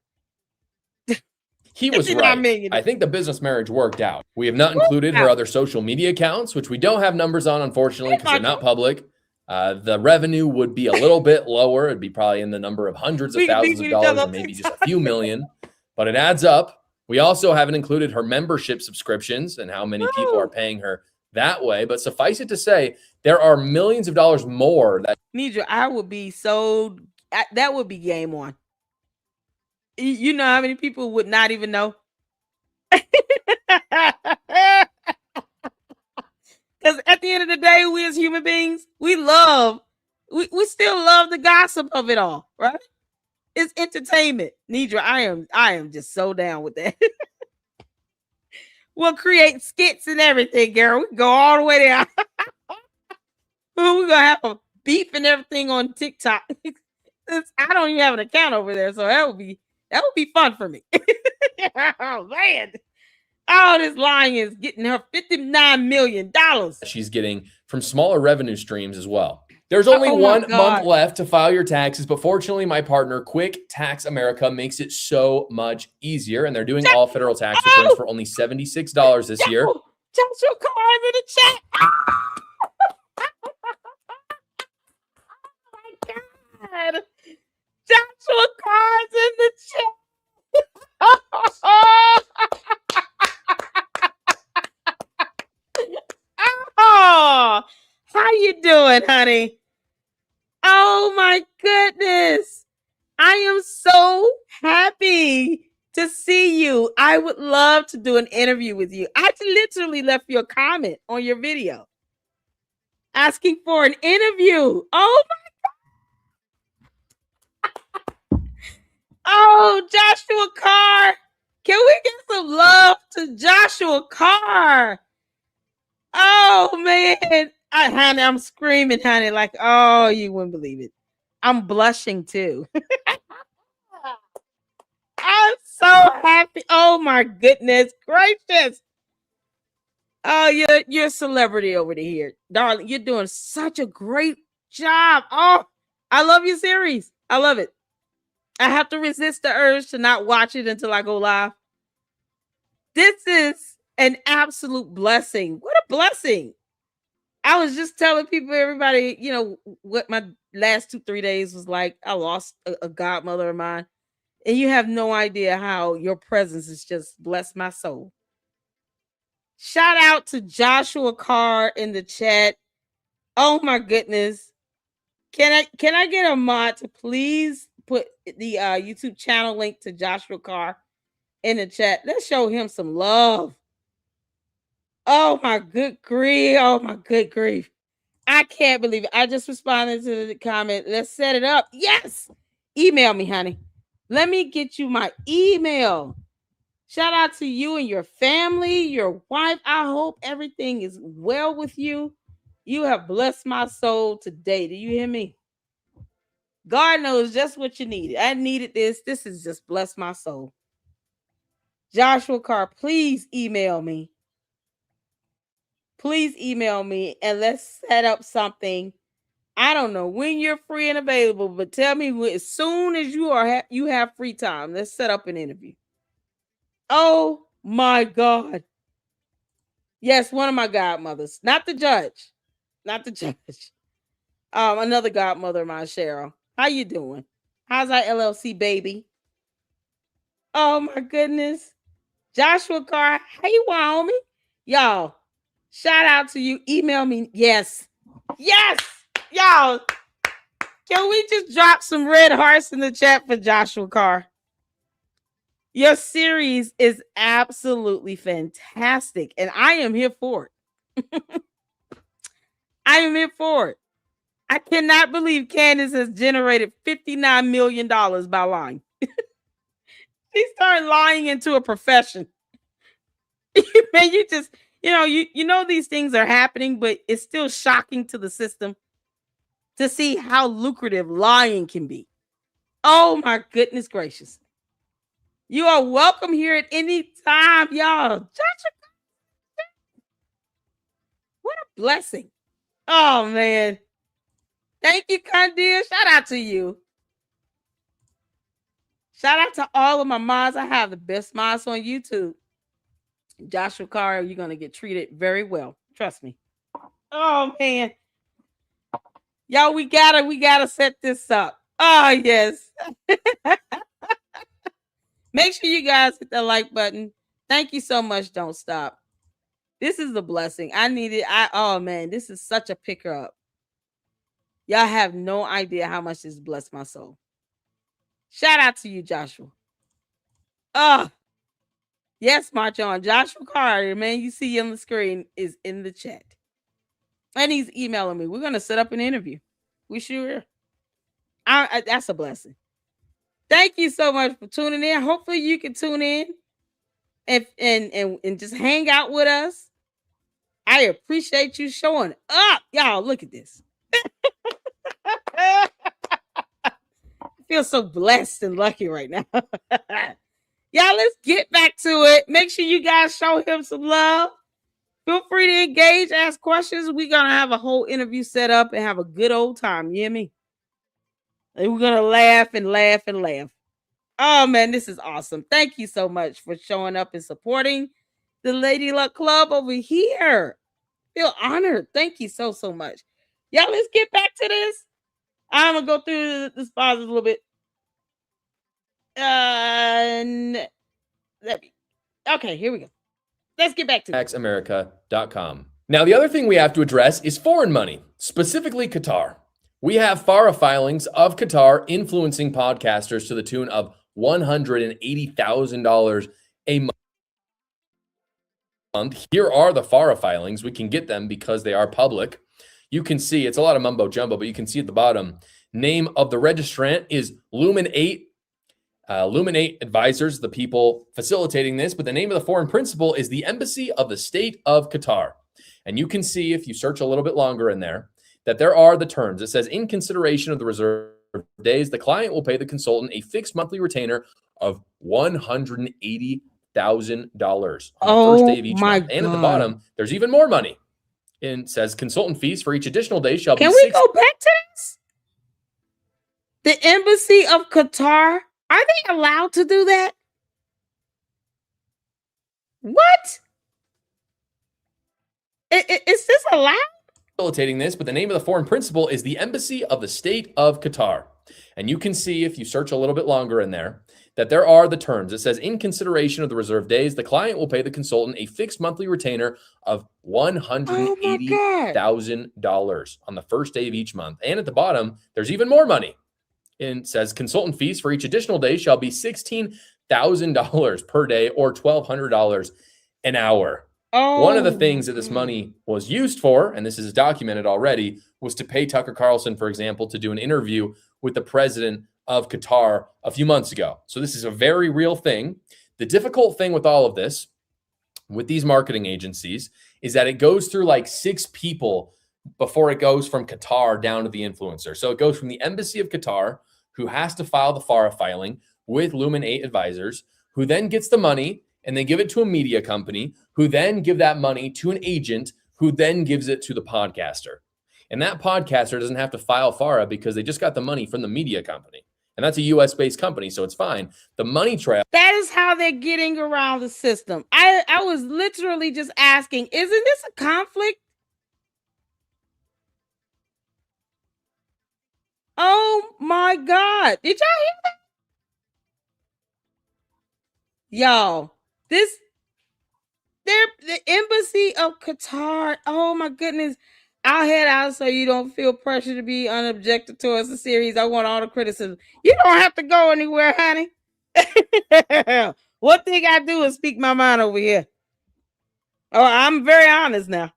He was right. I think the business marriage worked out. We have not included her other social media accounts, which we don't have numbers on, unfortunately, because they're not public. The revenue would be a little bit lower. It'd be probably in the number of hundreds of thousands of dollars or maybe just a few million, but it adds up. We also haven't included her membership subscriptions and how many people are paying her that way. But suffice it to say, there are millions of dollars more. Nidra, I would be that would be game on. You know how many people would not even know? Because at the end of the day, we as human beings, we still love the gossip of it all, right? It's entertainment. Nidra, I am just so down with that. We'll create skits and everything, girl. We can go all the way down. We're gonna have a beef and everything on TikTok. I don't even have an account over there, so that would be fun for me. Oh man. Oh, this lying is getting her $59 million. She's getting from smaller revenue streams as well. There's only 1 month left to file your taxes, but fortunately, my partner, Quick Tax America, makes it so much easier, and they're doing all federal tax returns for only $76 this year. Joshua Carr in the chat. Oh my God. Joshua Carr's in the chat. Oh, how you doing, honey? Oh my goodness. I am so happy to see you. I would love to do an interview with you. I literally left you a comment on your video asking for an interview. Oh my God. Oh, Joshua Carr. Can we get some love to Joshua Carr? Oh man. Honey, I'm screaming, honey, like, oh, you wouldn't believe it. I'm blushing too. I'm so happy. Oh my goodness gracious. Oh, you're a celebrity over here. Darling, you're doing such a great job. Oh, I love your series. I love it. I have to resist the urge to not watch it until I go live. This is an absolute blessing. What a blessing. I was just telling everybody, what my last 2-3 days was like. I lost a godmother of mine. And you have no idea how your presence has just blessed my soul. Shout out to Joshua Carr in the chat. Oh my goodness. Can I get a mod to please put the YouTube channel link to Joshua Carr in the chat? Let's show him some love. Oh my good grief. Oh my good grief. I can't believe it. I just responded to the comment. Let's set it up. Yes. Email me, honey. Let me get you my email. Shout out to you and your family, your wife. I hope everything is well with you. You have blessed my soul today. Do you hear me? God knows just what you needed. I needed this. This has just blessed my soul. Joshua Carr, please email me. Please email me and let's set up something. I don't know when you're free and available, but tell me as soon as you have free time. Let's set up an interview. Oh my God. Yes, one of my godmothers. Not the judge. Not the judge. Another godmother of mine, Cheryl. How you doing? How's our LLC baby? Oh my goodness. Joshua Carr, hey Wyoming. Y'all, shout out to you. Email me. Yes. Yes. Y'all, can we just drop some red hearts in the chat for Joshua Carr? Your series is absolutely fantastic, and I am here for it. I am here for it. I cannot believe Candace has generated $59 million by lying. She started lying into a profession. Man, you just, you know these things are happening, but it's still shocking to the system to see how lucrative lying can be. Oh my goodness gracious. You are welcome here at any time, y'all. Joshua, what a blessing. Oh man. Thank you, Candace. Shout out to you. Shout out to all of my mods. I have the best mods on YouTube. Joshua Carr, you're gonna get treated very well. Trust me. Oh man. Y'all, we gotta set this up. Oh yes. Make sure you guys hit the like button. Thank you so much. Don't stop. This is a blessing. I need it. Oh man, this is such a picker up. Y'all have no idea how much this blessed my soul. Shout out to you, Joshua. Oh, yes, March on. Joshua Carter, man, you see on the screen is in the chat. And he's emailing me. We're gonna set up an interview. We sure. That's a blessing. Thank you so much for tuning in. Hopefully you can tune in and just hang out with us. I appreciate you showing up. Y'all, look at this. I feel so blessed and lucky right now. Y'all, let's get back to it. Make sure you guys show him some love. Feel free to engage, ask questions. We're going to have a whole interview set up and have a good old time. You hear me? And we're going to laugh and laugh and laugh. Oh, man, this is awesome. Thank you so much for showing up and supporting the Lady Luck Club over here. Feel honored. Thank you so much. Y'all, let's get back to this. I'm going to go through the spots a little bit. Okay, here we go. Let's get back to taxamerica.com. Now, the other thing we have to address is foreign money, specifically Qatar. We have FARA filings of Qatar influencing podcasters to the tune of $180,000 a month. Here are the FARA filings. We can get them because they are public. You can see it's a lot of mumbo jumbo, but you can see at the bottom, name of the registrant is Lumen 8. Lumen 8 Advisors, the people facilitating this, but the name of the foreign principal is the Embassy of the State of Qatar. And you can see, if you search a little bit longer in there, that there are the terms. It says, in consideration of the reserve days, the client will pay the consultant a fixed monthly retainer of $180,000 on the first day of each month. And at the bottom, there's even more money. And it says, consultant fees for each additional day shall be Can we go back to this? The Embassy of Qatar? Are they allowed to do that? What? Is this allowed? Facilitating this, but the name of the foreign principal is the Embassy of the State of Qatar. And you can see, if you search a little bit longer in there, that there are the terms. It says, in consideration of the reserve days, the client will pay the consultant a fixed monthly retainer of $180,000 on the first day of each month. And at the bottom, there's even more money. And it says, consultant fees for each additional day shall be $16,000 per day or $1,200 an hour. One of the things that this money was used for, and this is documented already, was to pay Tucker Carlson, for example, to do an interview with the president of Qatar a few months ago. So this is a very real thing. The difficult thing with all of this, with these marketing agencies, is that it goes through like 6 people before it goes from Qatar down to the influencer. So it goes from the Embassy of Qatar, who has to file the FARA filing with Lumen 8 Advisors, who then gets the money and they give it to a media company, who then give that money to an agent, who then gives it to the podcaster. And that podcaster doesn't have to file FARA because they just got the money from the media company. And that's a US-based company, so it's fine. The money trail. That is how they're getting around the system. I was literally just asking, isn't this a conflict? Oh my God. Did y'all hear that? Y'all, this they're the embassy of Qatar. Oh my goodness. I'll head out so you don't feel pressure to be unobjective towards the series. I want all the criticism. You don't have to go anywhere, honey. One thing I do is speak my mind over here. Oh, I'm very honest now.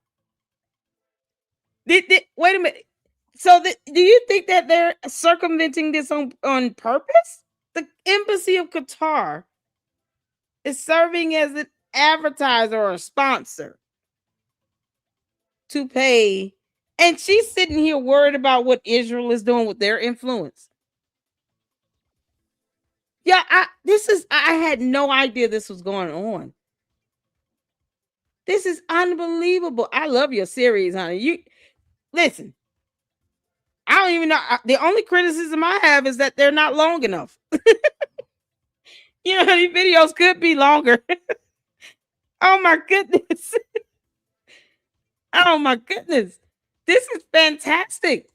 Wait a minute. So, do you think that they're circumventing this on purpose? The embassy of Qatar is serving as an advertiser or a sponsor to pay. And she's sitting here worried about what Israel is doing with their influence. Yeah, I had no idea this was going on. This is unbelievable. I love your series, honey. You listen. I don't even know. The only criticism I have is that they're not long enough. You know, these videos could be longer. Oh my goodness. Oh my goodness. This is fantastic.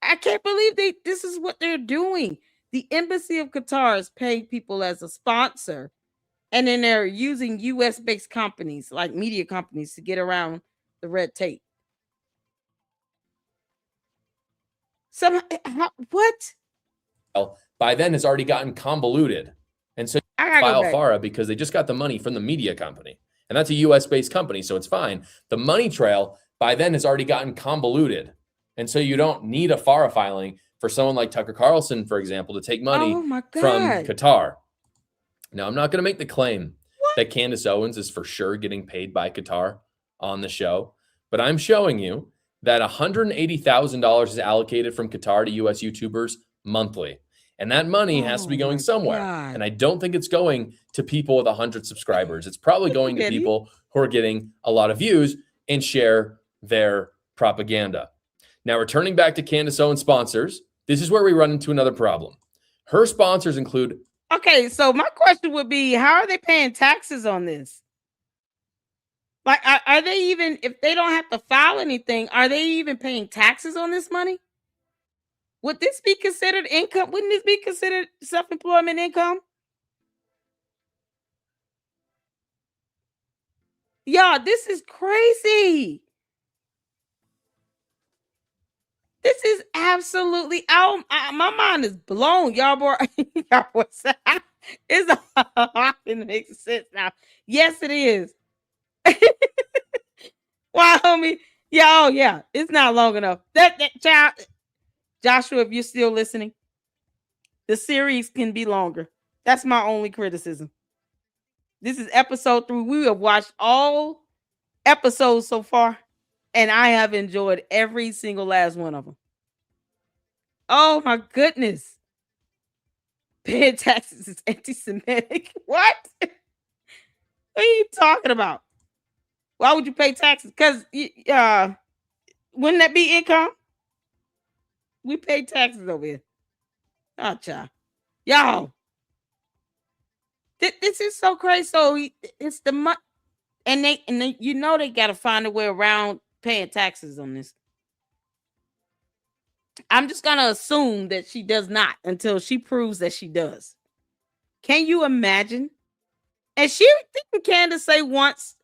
I can't believe this is what they're doing. The Embassy of Qatar is paying people as a sponsor, and then they're using US based companies like media companies to get around the red tape. What? Well, by then has already gotten convoluted. And so I file FARA because they just got the money from the media company. And that's a US based company, so it's fine. The money trail by then has already gotten convoluted. And so you don't need a FARA filing for someone like Tucker Carlson, for example, to take money from Qatar. Now, I'm not going to make the claim that Candace Owens is for sure getting paid by Qatar on the show, but I'm showing you that $180,000 is allocated from Qatar to US YouTubers monthly. And that money has to be going somewhere. And I don't think it's going to people with 100 subscribers. It's probably going to people who are getting a lot of views and share their propaganda. Now, returning back to Candace Owens sponsors, this is where we run into another problem. Her sponsors include... Okay, so my question would be, how are they paying taxes on this? Like, are they even, if they don't have to file anything, are they even paying taxes on this money? Would this be considered income? Wouldn't this be considered self-employment income? Y'all, this is crazy. This is absolutely out. My mind is blown, y'all. Boy, it's it makes sense now. Yes, it is. Why, homie? Yeah, oh yeah, it's not long enough. That child, Joshua, if you're still listening, the series can be longer. That's my only criticism. This is episode 3. We have watched all episodes so far, and I have enjoyed every single last one of them. Oh my goodness. Paying taxes is anti-Semitic. What? What are you talking about? Why would you pay taxes? Because wouldn't that be income? We pay taxes over here. Oh, child. Y'all. This is so crazy. So it's the money. And they you know they got to find a way around paying taxes on this. I'm just going to assume that she does not until she proves that she does. Can you imagine? And didn't Candace say once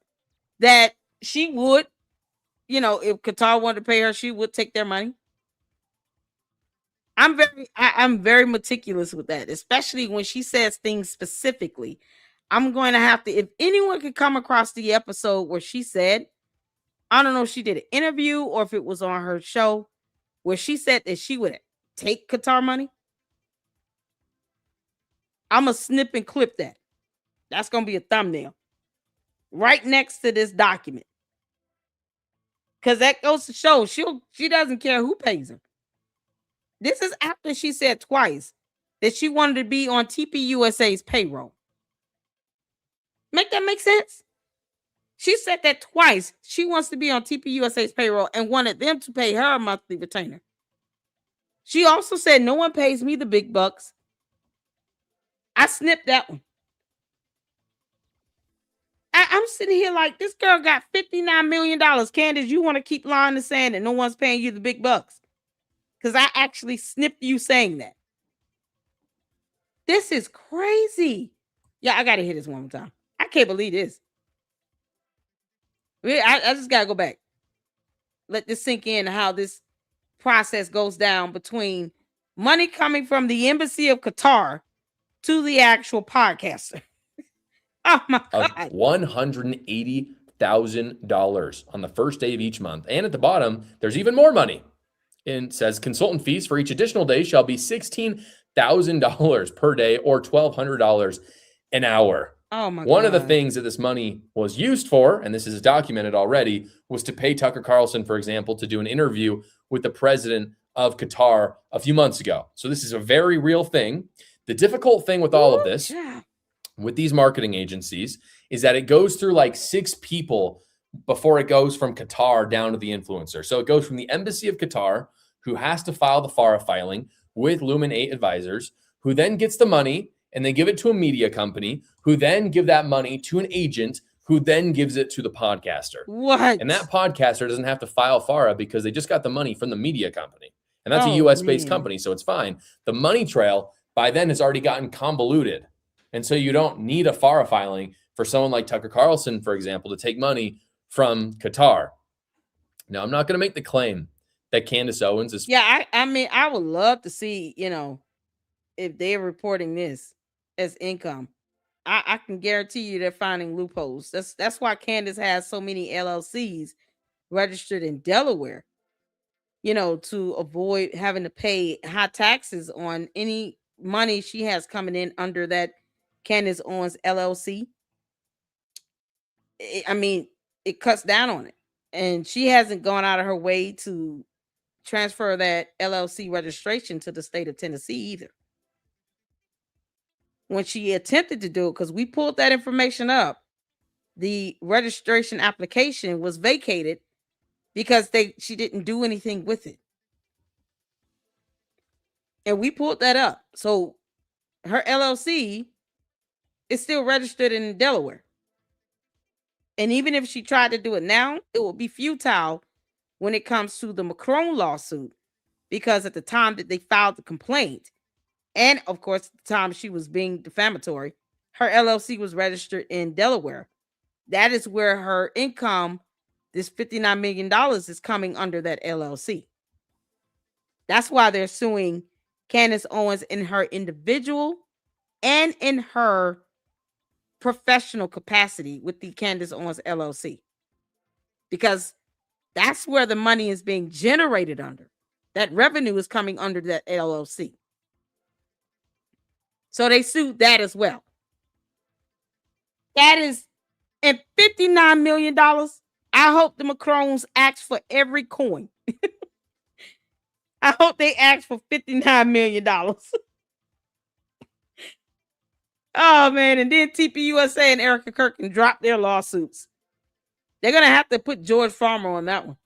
that she would, if Qatar wanted to pay her, she would take their money? I'm very meticulous with that, especially when she says things specifically. I'm going to have to, if anyone could come across the episode where she said, I don't know if she did an interview or if it was on her show, where she said that she would take Qatar money, I'm going to snip and clip that. That's going to be a thumbnail right next to this document. Because that goes to show she doesn't care who pays her. This is after she said twice that she wanted to be on TPUSA's payroll. Make that make sense? She said that twice. She wants to be on TPUSA's payroll and wanted them to pay her a monthly retainer. She also said, no one pays me the big bucks. I snipped that one. I'm sitting here like, this girl got $59 million. Candace, you want to keep lying in the sand that no one's paying you the big bucks? Because I actually snipped you saying that. This is crazy. Yeah, I gotta hear this one more time. I can't believe this. I just gotta go back. Let this sink in how this process goes down between money coming from the embassy of Qatar to the actual podcaster. Oh my Of God. $180,000 on the first day of each month. And at the bottom, there's even more money. And it says consultant fees for each additional day shall be $16,000 per day or $1,200 an hour. Oh my One of the God. things that this money was used for, and this is documented already, was to pay Tucker Carlson, for example, to do an interview with the president of Qatar a few months ago. So this is a very real thing. The difficult thing with all of this, with these marketing agencies, is that it goes through like 6 people before it goes from Qatar down to the influencer. So it goes from the embassy of Qatar, who has to file the FARA filing with Lumen 8 advisors, who then gets the money and they give it to a media company, who then give that money to an agent, who then gives it to the podcaster. What? And that podcaster doesn't have to file FARA because they just got the money from the media company. And that's a Oh, US-based man. company, so it's fine. The money trail by then has already gotten convoluted. And so you don't need a FARA filing for someone like Tucker Carlson, for example, to take money from Qatar. Now, I'm not going to make the claim that Candace Owens is... Yeah, I mean, I would love to see, if they're reporting this as income. I can guarantee you they're finding loopholes. That's why Candace has so many LLCs registered in Delaware, to avoid having to pay high taxes on any money she has coming in under that Candace Owens LLC. I mean, it cuts down on it. And she hasn't gone out of her way to transfer that LLC registration to the state of Tennessee either. When she attempted to do it, because we pulled that information up, the registration application was vacated because she didn't do anything with it. And we pulled that up. So her LLC is still registered in Delaware. And even if she tried to do it now, it will be futile when it comes to the Macron lawsuit, because at the time that they filed the complaint, and of course, at the time she was being defamatory, her LLC was registered in Delaware. That is where her income, this $59 million, is coming under that LLC. That's why they're suing Candace Owens in her individual and in her professional capacity with the Candace Owens LLC. Because that's where the money is being generated under. That revenue is coming under that LLC. So they sued that as well. That is, and $59 million. I hope the Macrons ask for every coin. I hope they ask for $59 million. Oh, man. And then TPUSA and Erica Kirk can drop their lawsuits. They're going to have to put George Farmer on that one.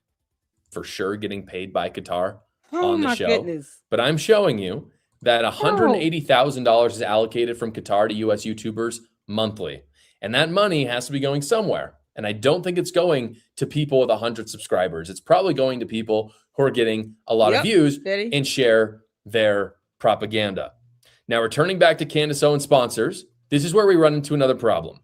For sure getting paid by Qatar Oh, on the my show. goodness. But I'm showing you that $180,000 is allocated from Qatar to US YouTubers monthly. And that money has to be going somewhere. And I don't think it's going to people with 100 subscribers. It's probably going to people who are getting a lot of views and share their propaganda. Now, returning back to Candace Owens sponsors, this is where we run into another problem.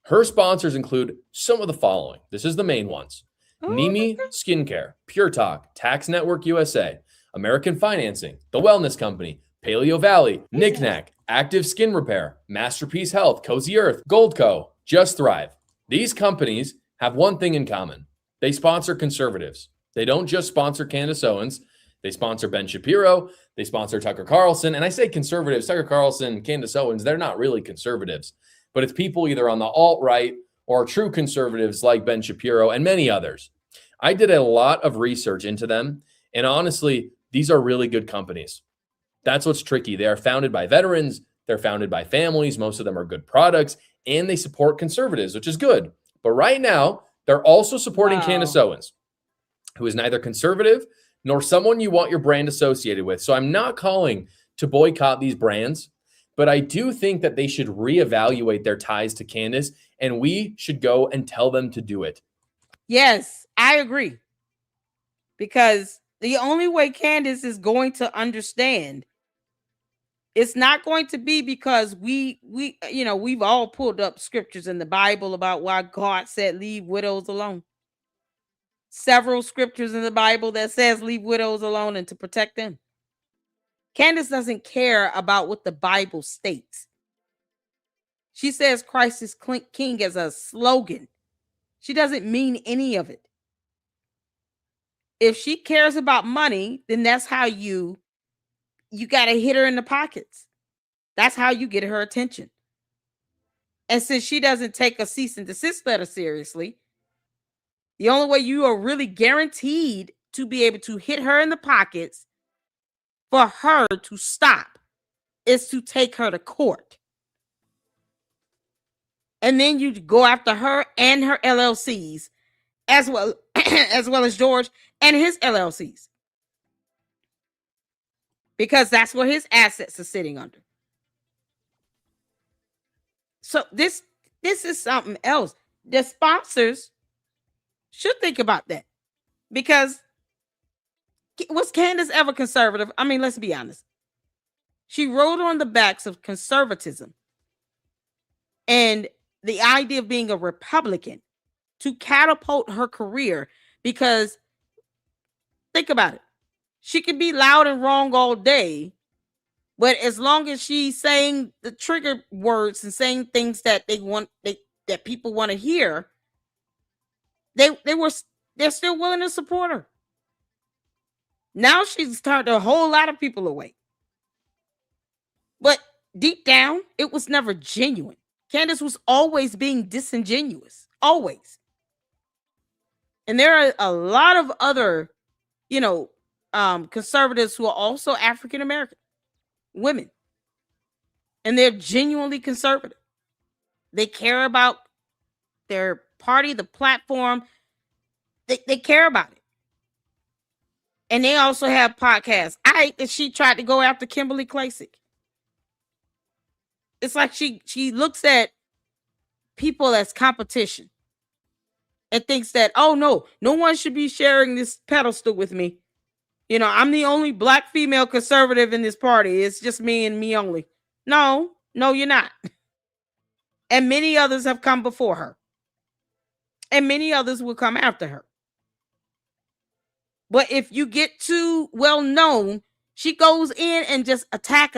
Her sponsors include some of the following. This is the main ones. Nimi Skincare, Pure Talk, Tax Network USA, American Financing, The Wellness Company, Paleo Valley, Knickknack, Active Skin Repair, Masterpiece Health, Cozy Earth, Goldco, Just Thrive. These companies have one thing in common. They sponsor conservatives. They don't just sponsor Candace Owens. They sponsor Ben Shapiro. They sponsor Tucker Carlson. And I say conservatives, Tucker Carlson, Candace Owens, they're not really conservatives. But it's people either on the alt-right or true conservatives like Ben Shapiro and many others. I did a lot of research into them. And honestly, these are really good companies. That's what's tricky. They are founded by veterans. They're founded by families. Most of them are good products. And they support conservatives, which is good. But right now, they're also supporting Candace Owens, who is neither conservative nor someone you want your brand associated with. So I'm not calling to boycott these brands, but I do think that they should reevaluate their ties to Candace, and we should go and tell them to do it. Yes, I agree. Because the only way Candace is going to understand It's not going to be because we've all pulled up scriptures in the Bible about why God said leave widows alone. Several scriptures in the Bible that says leave widows alone and to protect them. Candace doesn't care about what the Bible states. She says Christ is king as a slogan. She doesn't mean any of it. If she cares about money, then that's how you got to hit her in the pockets. That's how you get her attention. And since she doesn't take a cease and desist letter seriously, the only way you are really guaranteed to be able to hit her in the pockets for her to stop is to take her to court. And then you go after her and her LLCs as well as George and his LLCs. Because that's where his assets are sitting under. So this is something else. The sponsors should think about that. Because was Candace ever conservative? I mean, let's be honest. She rode on the backs of conservatism and the idea of being a Republican to catapult her career. Because think about it. She could be loud and wrong all day, but as long as she's saying the trigger words and saying things that that people want to hear, they're still willing to support her. Now she's turned a whole lot of people away. But deep down, it was never genuine. Candace was always being disingenuous. Always. And there are a lot of other, conservatives who are also African American women. And they're genuinely conservative. They care about their party, the platform. They care about it. And they also have podcasts. I hate that she tried to go after Kimberly Klacik. It's like she looks at people as competition and thinks that, oh no one should be sharing this pedestal with me. I'm the only black female conservative in this party. It's just me and me only. No, you're not. And many others have come before her. And many others will come after her. But if you get too well known, she goes in and just attack.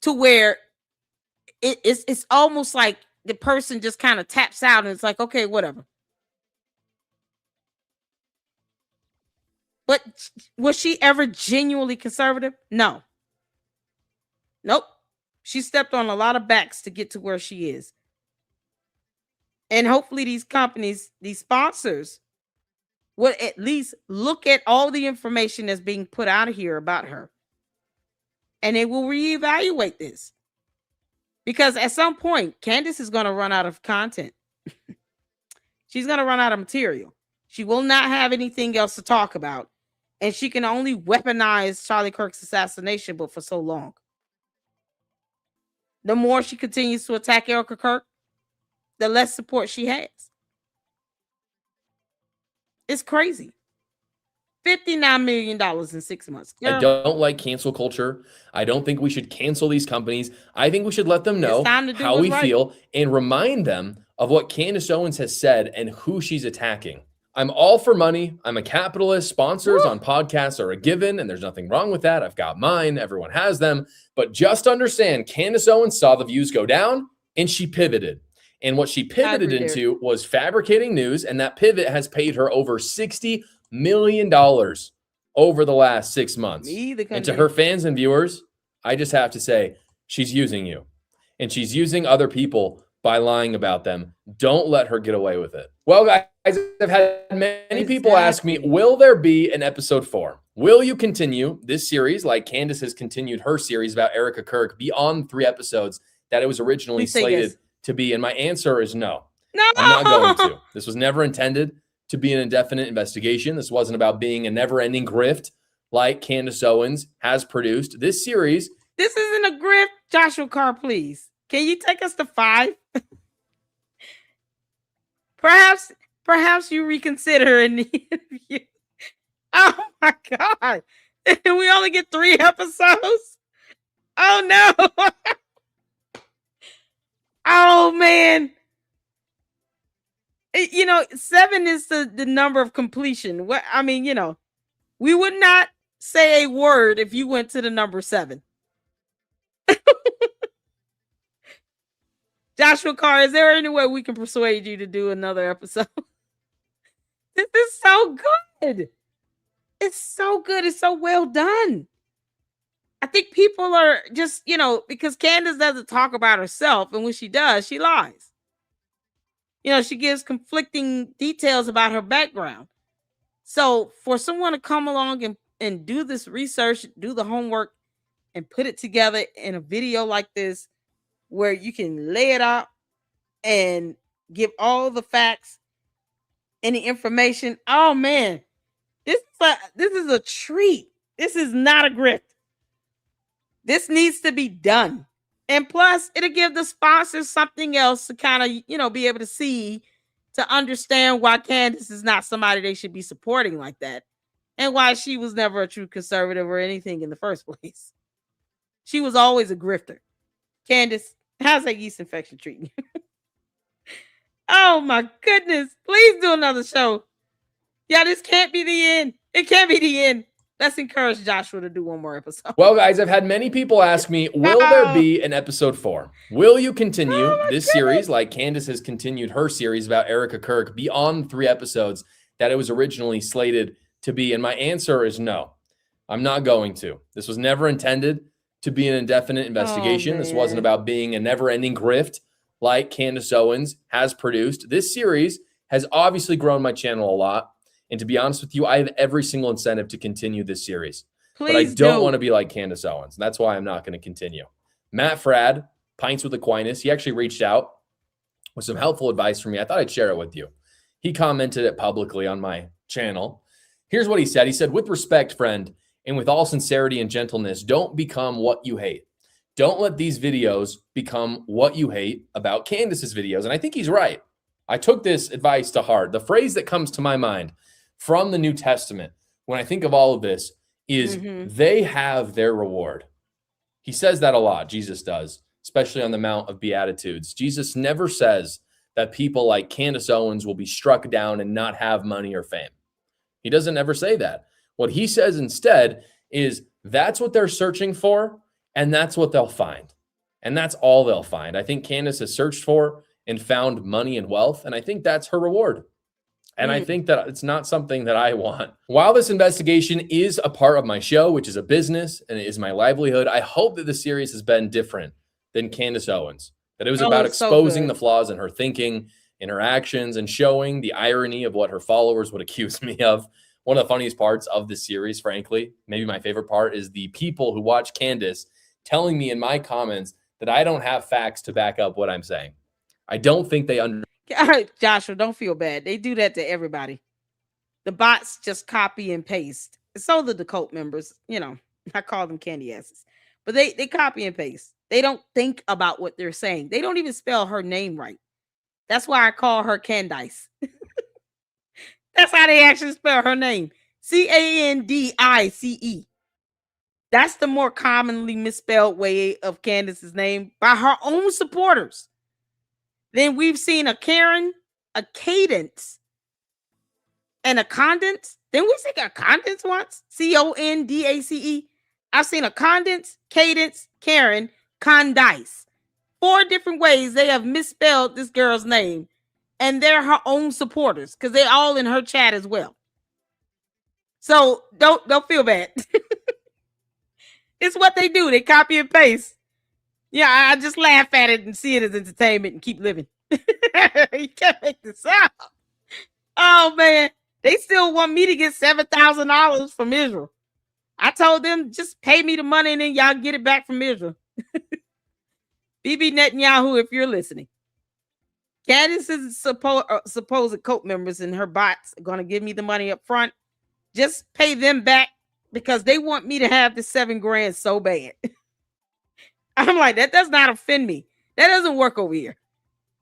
To where it's almost like the person just kind of taps out and it's like, okay, whatever. But was she ever genuinely conservative? No. Nope. She stepped on a lot of backs to get to where she is. And hopefully these companies, these sponsors, would at least look at all the information that's being put out here about her. And they will reevaluate this. Because at some point, Candace is going to run out of content. She's going to run out of material. She will not have anything else to talk about. And she can only weaponize Charlie Kirk's assassination, but for so long. The more she continues to attack Erica Kirk, the less support she has. It's crazy. $59 million in 6 months. Girl. I don't like cancel culture. I don't think we should cancel these companies. I think we should let them know how we feel and remind them of what Candace Owens has said and who she's attacking. I'm all for money. I'm a capitalist. Sponsors on podcasts are a given, and there's nothing wrong with that. I've got mine. Everyone has them. But just understand, Candace Owens saw the views go down, and she pivoted. And what she pivoted into was fabricating news, and that pivot has paid her over $60 million over the last 6 months. And to her fans and viewers, I just have to say, she's using you. And she's using other people by lying about them. Don't let her get away with it. Well, guys, I've had many people ask me, will there be an episode 4? Will you continue this series like Candace has continued her series about Erica Kirk beyond 3 episodes that it was originally slated to be? And my answer is no. I'm not going to. This was never intended to be an indefinite investigation. This wasn't about being a never-ending grift like Candace Owens has produced. This series. This isn't a grift. Joshua Carr, please. Can you take us to 5? Perhaps you reconsider in the interview. Oh my God. And we only get 3 episodes. Oh no. Oh man. 7 is the number of completion. What I mean, we would not say a word if you went to the number 7. Joshua Carr, is there any way we can persuade you to do another episode? This is so good. It's so good. It's so well done. I think people are just, because Candace doesn't talk about herself, and when she does, she lies. She gives conflicting details about her background. So for someone to come along and do this research, do the homework, and put it together in a video like this, where you can lay it out and give all the facts and the information. Oh man, this is a treat. This is not a grift. This needs to be done. And plus, it'll give the sponsors something else to kind of, be able to see, to understand why Candace is not somebody they should be supporting like that. And why she was never a true conservative or anything in the first place. She was always a grifter. Candace, how's that yeast infection treating you? Oh my goodness. Please do another show. Yeah, this can't be the end. It can't be the end. Let's encourage Joshua to do one more episode. Well, guys, I've had many people ask me, will there be an episode 4? Will you continue this series like Candace has continued her series about Erica Kirk beyond 3 episodes that it was originally slated to be? And my answer is no. I'm not going to. This was never intended to be an indefinite investigation. This wasn't about being a never-ending grift like Candace Owens has produced. This series has obviously grown my channel a lot. And to be honest with you, I have every single incentive to continue this series. But I don't want to be like Candace Owens. That's why I'm not going to continue. Matt Frad, Pints with Aquinas, he actually reached out with some helpful advice for me. I thought I'd share it with you. He commented it publicly on my channel. Here's what he said. He said, with respect, friend, and with all sincerity and gentleness, don't become what you hate. Don't let these videos become what you hate about Candace's videos. And I think he's right. I took this advice to heart. The phrase that comes to my mind from the New Testament, when I think of all of this, is they have their reward. He says that a lot, Jesus does, especially on the Mount of Beatitudes. Jesus never says that people like Candace Owens will be struck down and not have money or fame. He doesn't ever say that. What he says instead is that's what they're searching for, and that's what they'll find. And that's all they'll find. I think Candace has searched for and found money and wealth, and I think that's her reward. And I think that it's not something that I want. While this investigation is a part of my show, which is a business and it is my livelihood, I hope that the series has been different than Candace Owens. That it was about exposing the flaws in her thinking, in her actions, and showing the irony of what her followers would accuse me of. One of the funniest parts of this series, frankly, maybe my favorite part, is the people who watch Candace telling me in my comments that I don't have facts to back up what I'm saying. I don't think they understand. Joshua, don't feel bad. They do that to everybody. The bots just copy and paste. So do the cult members, I call them candy asses. But they copy and paste. They don't think about what they're saying. They don't even spell her name right. That's why I call her Candace. That's how they actually spell her name. Candice. That's the more commonly misspelled way of Candace's name by her own supporters. Then we've seen a Karen, a Cadence, and a Condense. Then we see a Condense once. Condace. I've seen a Condense, Cadence, Karen, Candice. 4 different ways they have misspelled this girl's name. And they're her own supporters because they're all in her chat as well. So don't feel bad. It's what they do. They copy and paste. Yeah, I just laugh at it and see it as entertainment and keep living. You can't make this up. Oh, man. They still want me to get $7,000 from Israel. I told them, just pay me the money and then y'all get it back from Israel. Bibi Netanyahu, if you're listening. Candace's supposed cult members and her bots are going to give me the money up front. Just pay them back because they want me to have the $7,000 so bad. I'm like, that does not offend me. That doesn't work over here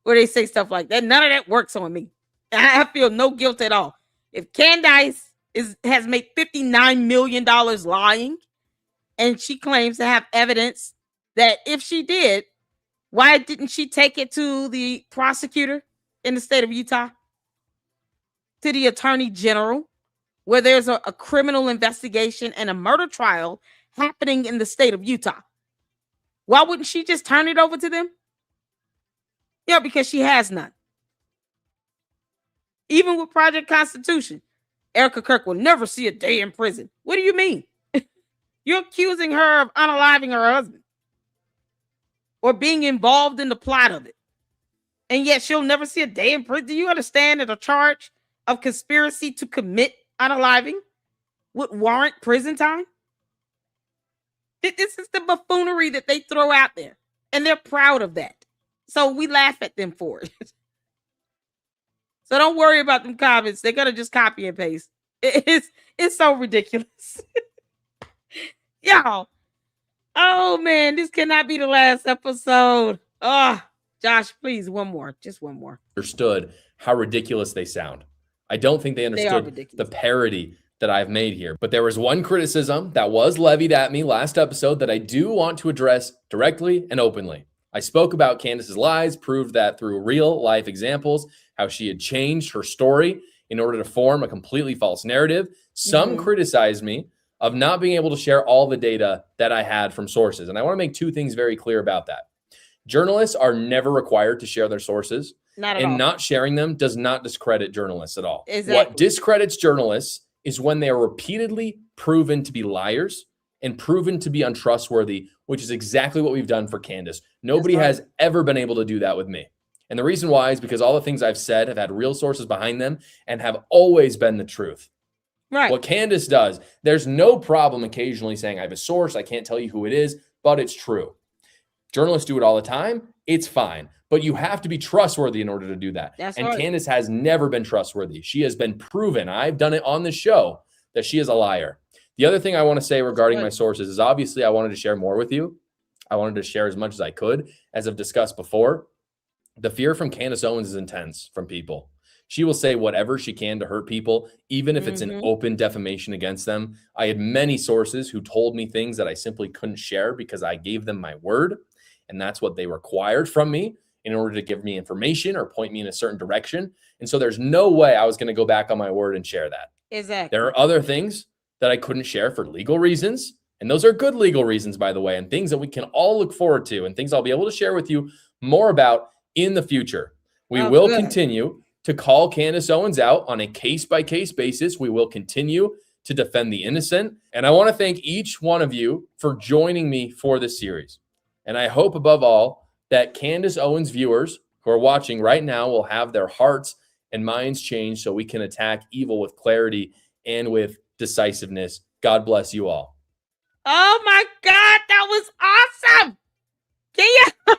where they say stuff like that. None of that works on me. I feel no guilt at all. If Candace has made $59 million lying. And she claims to have evidence that if she did, why didn't she take it to the prosecutor in the state of Utah, to the attorney general, where there's a criminal investigation and a murder trial happening in the state of Utah? Why wouldn't she just turn it over to them? Yeah, because she has none. Even with Project Constitution, Erica Kirk will never see a day in prison. What do you mean? You're accusing her of unaliving her husband or being involved in the plot of it. And yet she'll never see a day in prison. Do you understand that a charge of conspiracy to commit unaliving would warrant prison time? This is the buffoonery that they throw out there. And they're proud of that. So we laugh at them for it. So don't worry about them comments. They're going to just copy and paste. It's so ridiculous. Y'all. Oh, man. This cannot be the last episode. Oh, Josh, please, one more. Just one more. Understood how ridiculous they sound. I don't think they understood the parody that I've made here. But there was one criticism that was levied at me last episode that I do want to address directly and openly. I spoke about Candace's lies, proved that through real life examples, how she had changed her story in order to form a completely false narrative. Some criticized me of not being able to share all the data that I had from sources. And I want to make two things very clear about that. Journalists are never required to share their sources. Not at all. Not sharing them does not discredit journalists at all. Exactly. What discredits journalists is when they are repeatedly proven to be liars and proven to be untrustworthy, which is exactly what we've done for Candace. Nobody has ever been able to do that with me. And the reason why is because all the things I've said have had real sources behind them and have always been the truth. Right. What Candace does, there's no problem occasionally saying, I have a source, I can't tell you who it is, but it's true. Journalists do it all the time. It's fine. But you have to be trustworthy in order to do that. And Candace has never been trustworthy. She has been proven, I've done it on the show, that she is a liar. The other thing I want to say regarding my sources is obviously I wanted to share more with you. I wanted to share as much as I could. As I've discussed before, the fear from Candace Owens is intense from people. She will say whatever she can to hurt people, even if it's an open defamation against them. I had many sources who told me things that I simply couldn't share because I gave them my word. And that's what they required from me in order to give me information or point me in a certain direction. And so there's no way I was going to go back on my word and share that. Exactly. There are other things that I couldn't share for legal reasons. And those are good legal reasons, by the way, and things that we can all look forward to and things I'll be able to share with you more about in the future. We will continue to call Candace Owens out on a case-by-case basis. We will continue to defend the innocent. And I want to thank each one of you for joining me for this series. And I hope above all that Candace Owens viewers who are watching right now will have their hearts and minds changed so we can attack evil with clarity and with decisiveness. God bless you all. Oh my God, that was awesome. Can you?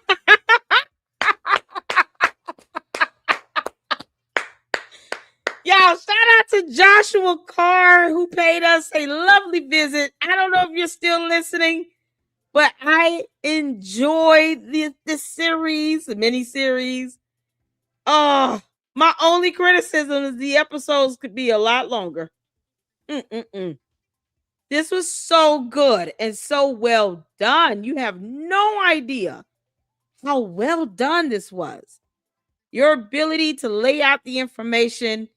Y'all, shout out to Joshua Carr, who paid us a lovely visit. I don't know if you're still listening, but I enjoyed this series, the mini-series. Oh, my only criticism is the episodes could be a lot longer. This was so good and so well done. You have no idea how well done this was. Your ability to lay out the information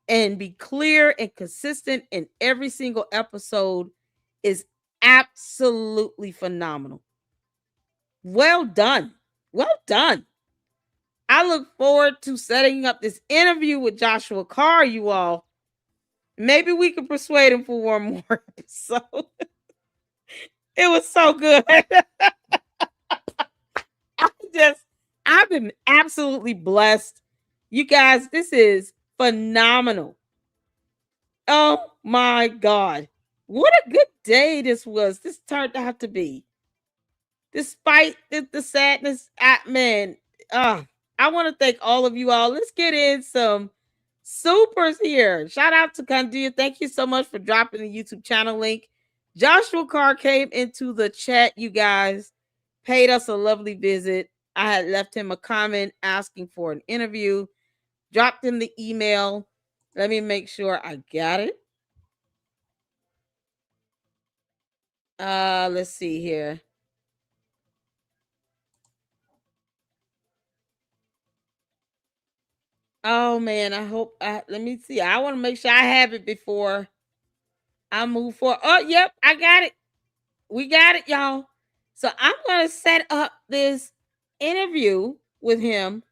and be clear and consistent in every single episode is absolutely phenomenal. Well done. Well done. I look forward to setting up this interview with Joshua Carr, you all. Maybe we could persuade him for one more episode. It was so good. I've been absolutely blessed. You guys, this is phenomenal. Oh my God. What a good day this was. This turned out to be. Despite the sadness, man, I want to thank all of you all. Let's get in some supers here. Shout out to Candace. Thank you so much for dropping the YouTube channel link. Joshua Carr came into the chat, you guys, paid us a lovely visit. I had left him a comment asking for an interview, dropped him the email. Let me make sure I got it. Let's see here. Oh man, I hope let me see. I want to make sure I have it before I move forward. Oh, yep, I got it. We got it, y'all. So I'm gonna set up this interview with him,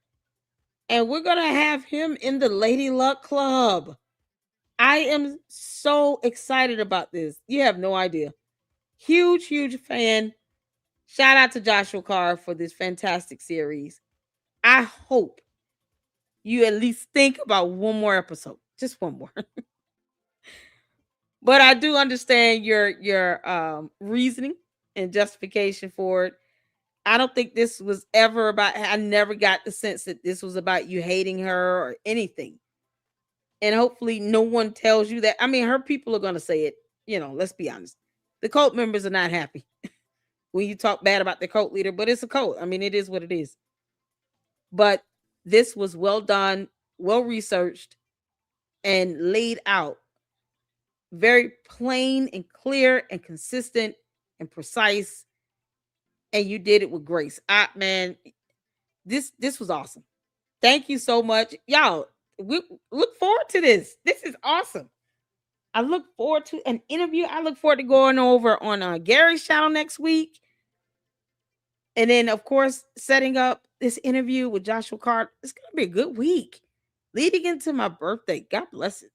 and we're gonna have him in the Lady Luck Club. I am so excited about this. You have no idea. Huge, huge fan. Shout out to Joshua Carr for this fantastic series. I hope you at least think about one more episode, just one more. But I do understand your reasoning and justification for it. I don't think this was ever about. I never got the sense that this was about you hating her or anything. And hopefully, no one tells you that. I mean, her people are going to say it. Let's be honest. The cult members are not happy when you talk bad about the cult leader, but it's a cult. I mean, it is what it is. But this was well done, well researched, and laid out very plain and clear and consistent and precise. And you did it with grace. Man, this was awesome. Thank you so much, y'all. We look forward to this. This is awesome. I look forward to an interview. I look forward to going over on Gary's channel next week. And then, of course, setting up this interview with Joshua Carr. It's going to be a good week leading into my birthday. God bless it.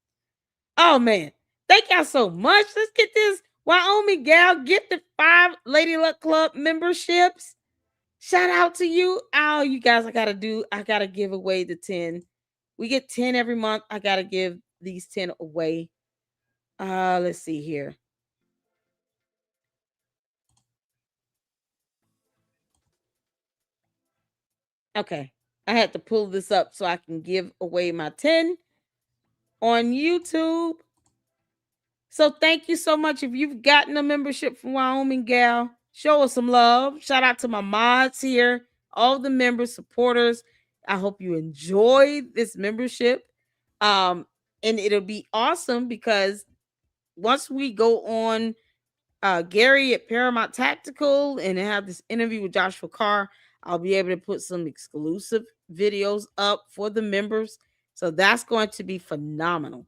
Oh, man. Thank y'all so much. Let's get this Wyoming gal gifted 5 Lady Luck Club memberships. Shout out to you. Oh, you guys, I got to give away the 10. We get 10 every month. I got to give these 10 away. Let's see here. Okay. I had to pull this up so I can give away my 10 on YouTube. So thank you so much. If you've gotten a membership from Wyoming Gal, show us some love. Shout out to my mods here, all the members, supporters. I hope you enjoy this membership. And it'll be awesome because once we go on Gary at Paramount Tactical and have this interview with Joshua Carr, I'll be able to put some exclusive videos up for the members. So that's going to be phenomenal.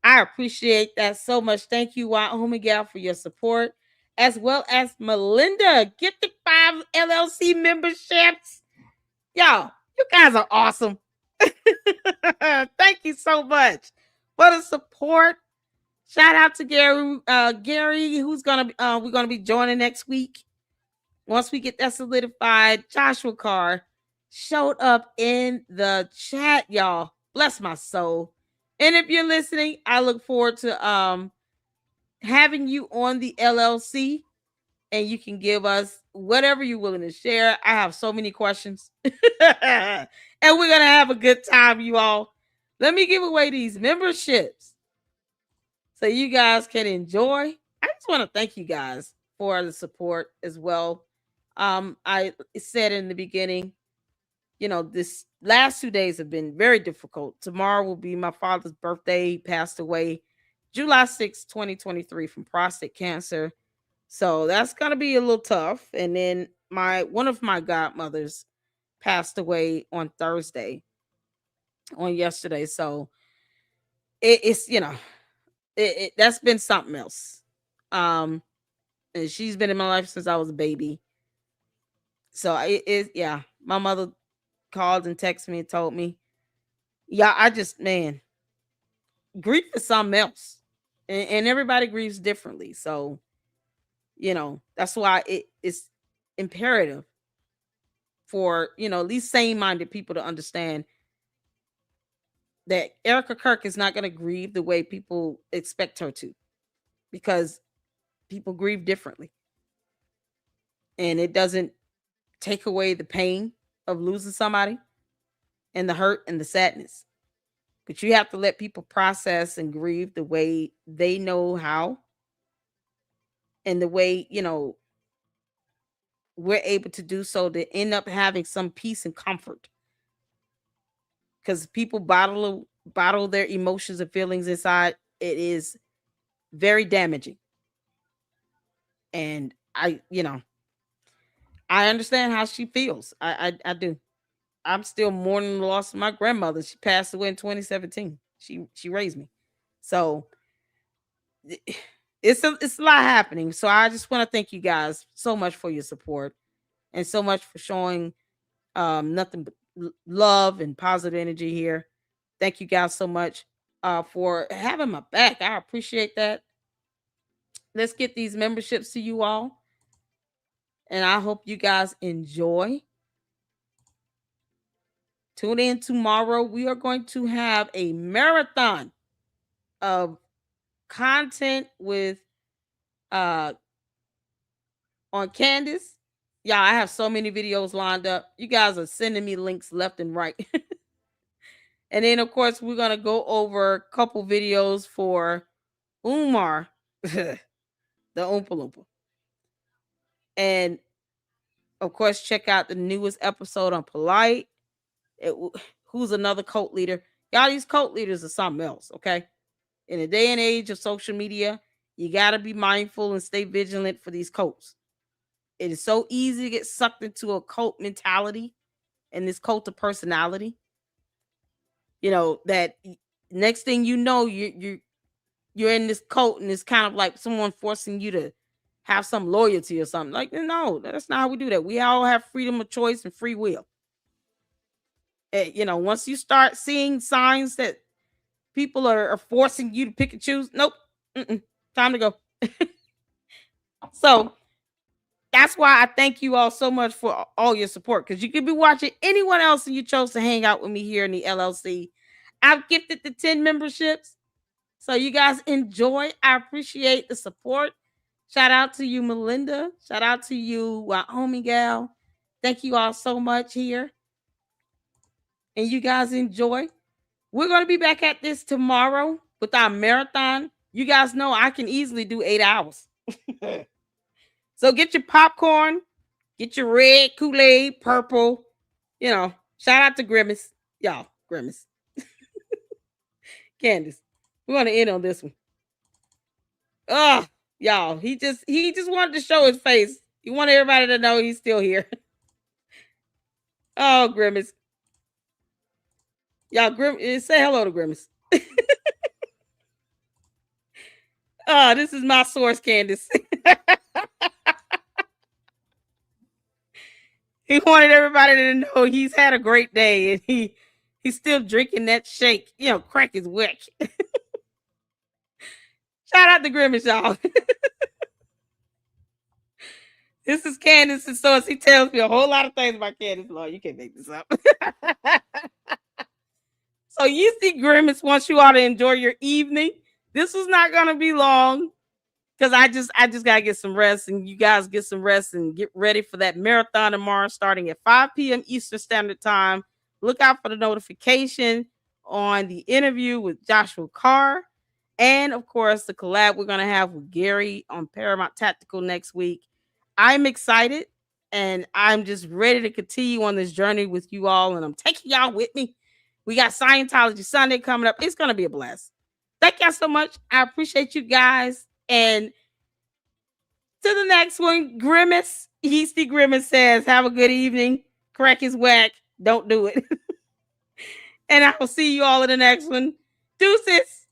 I appreciate that so much. Thank you, Wyoming Gal, for your support, as well as Melinda. Get the 5 LLC memberships. Y'all, you guys are awesome. Thank you so much for the support. Shout out to Gary. Gary, who's gonna we're gonna be joining next week. Once we get that solidified, Joshua Carr showed up in the chat, y'all. Bless my soul. And if you're listening, I look forward to having you on the LLC, and you can give us whatever you're willing to share. I have so many questions. And we're gonna have a good time, you all. Let me give away these memberships so you guys can enjoy. I just want to thank you guys for the support as well. I said in the beginning, this last 2 days have been very difficult. Tomorrow will be my father's birthday. He passed away July 6th, 2023 from prostate cancer. So that's gonna be a little tough. And then one of my godmothers passed away on Thursday, on yesterday. So it's that's been something else. And she's been in my life since I was a baby. So yeah, my mother called and texted me and told me, yeah, man, grief is something else. And everybody grieves differently. So, that's why it's imperative for, at least sane minded people to understand that Erica Kirk is not going to grieve the way people expect her to, because people grieve differently. And it doesn't take away the pain of losing somebody and the hurt and the sadness. But you have to let people process and grieve the way they know how, and the way, we're able to do so to end up having some peace and comfort. Because people bottle their emotions and feelings inside. It is very damaging. And I understand how she feels. I do. I'm still mourning the loss of my grandmother. She passed away in 2017. She raised me. So it's a lot happening. So I just want to thank you guys so much for your support and so much for showing nothing but love and positive energy here. Thank you guys so much for having my back. I appreciate that. Let's get these memberships to you all. And I hope you guys enjoy. Tune in tomorrow. We are going to have a marathon of content with uh on Candace. Y'all, I have so many videos lined up. You guys are sending me links left and right. And then of course we're gonna go over a couple videos for Umar, the Oompa Loompa. And of course, check out the newest episode on Polite. It, who's another cult leader? Y'all, these cult leaders are something else, okay? In the day and age of social media, you got to be mindful and stay vigilant for these cults. It is so easy to get sucked into a cult mentality and this cult of personality. That next thing you know, you're in this cult and it's kind of like someone forcing you to have some loyalty or something. Like, no, that's not how we do that. We all have freedom of choice and free will. Once you start seeing signs that people are forcing you to pick and choose, nope, time to go. So that's why I thank you all so much for all your support, because you could be watching anyone else and you chose to hang out with me here in the LLC. I've gifted the 10 memberships. So you guys enjoy. I appreciate the support. Shout out to you, Melinda. Shout out to you, Wyoming gal. Thank you all so much here. And you guys enjoy. We're going to be back at this tomorrow with our marathon. You guys know I can easily do 8 hours. So get your popcorn, get your red Kool-Aid, purple. Shout out to Grimace. Y'all, Grimace. Candace. We're going to end on this one. Y'all, he just wanted to show his face. He wanted everybody to know he's still here. Oh, Grimace. Y'all, say hello to Grimace. This is my source, Candace. He wanted everybody to know he's had a great day and he's still drinking that shake. Crack his wick. Shout out to Grimace, y'all. This is Candace's source. He tells me a whole lot of things about Candace. Lord, you can't make this up. So you see Grimace wants you all to enjoy your evening. This is not going to be long because I just got to get some rest, and you guys get some rest and get ready for that marathon tomorrow starting at 5 p.m. Eastern Standard Time. Look out for the notification on the interview with Joshua Carr. And, of course, the collab we're going to have with Gary on Paramount Tactical next week. I'm excited, and I'm just ready to continue on this journey with you all, and I'm taking y'all with me. We got Scientology Sunday coming up. It's going to be a blast. Thank y'all so much. I appreciate you guys. And to the next one, Grimace. Yeasty Grimace says, have a good evening. Crack his whack. Don't do it. And I will see you all in the next one. Deuces.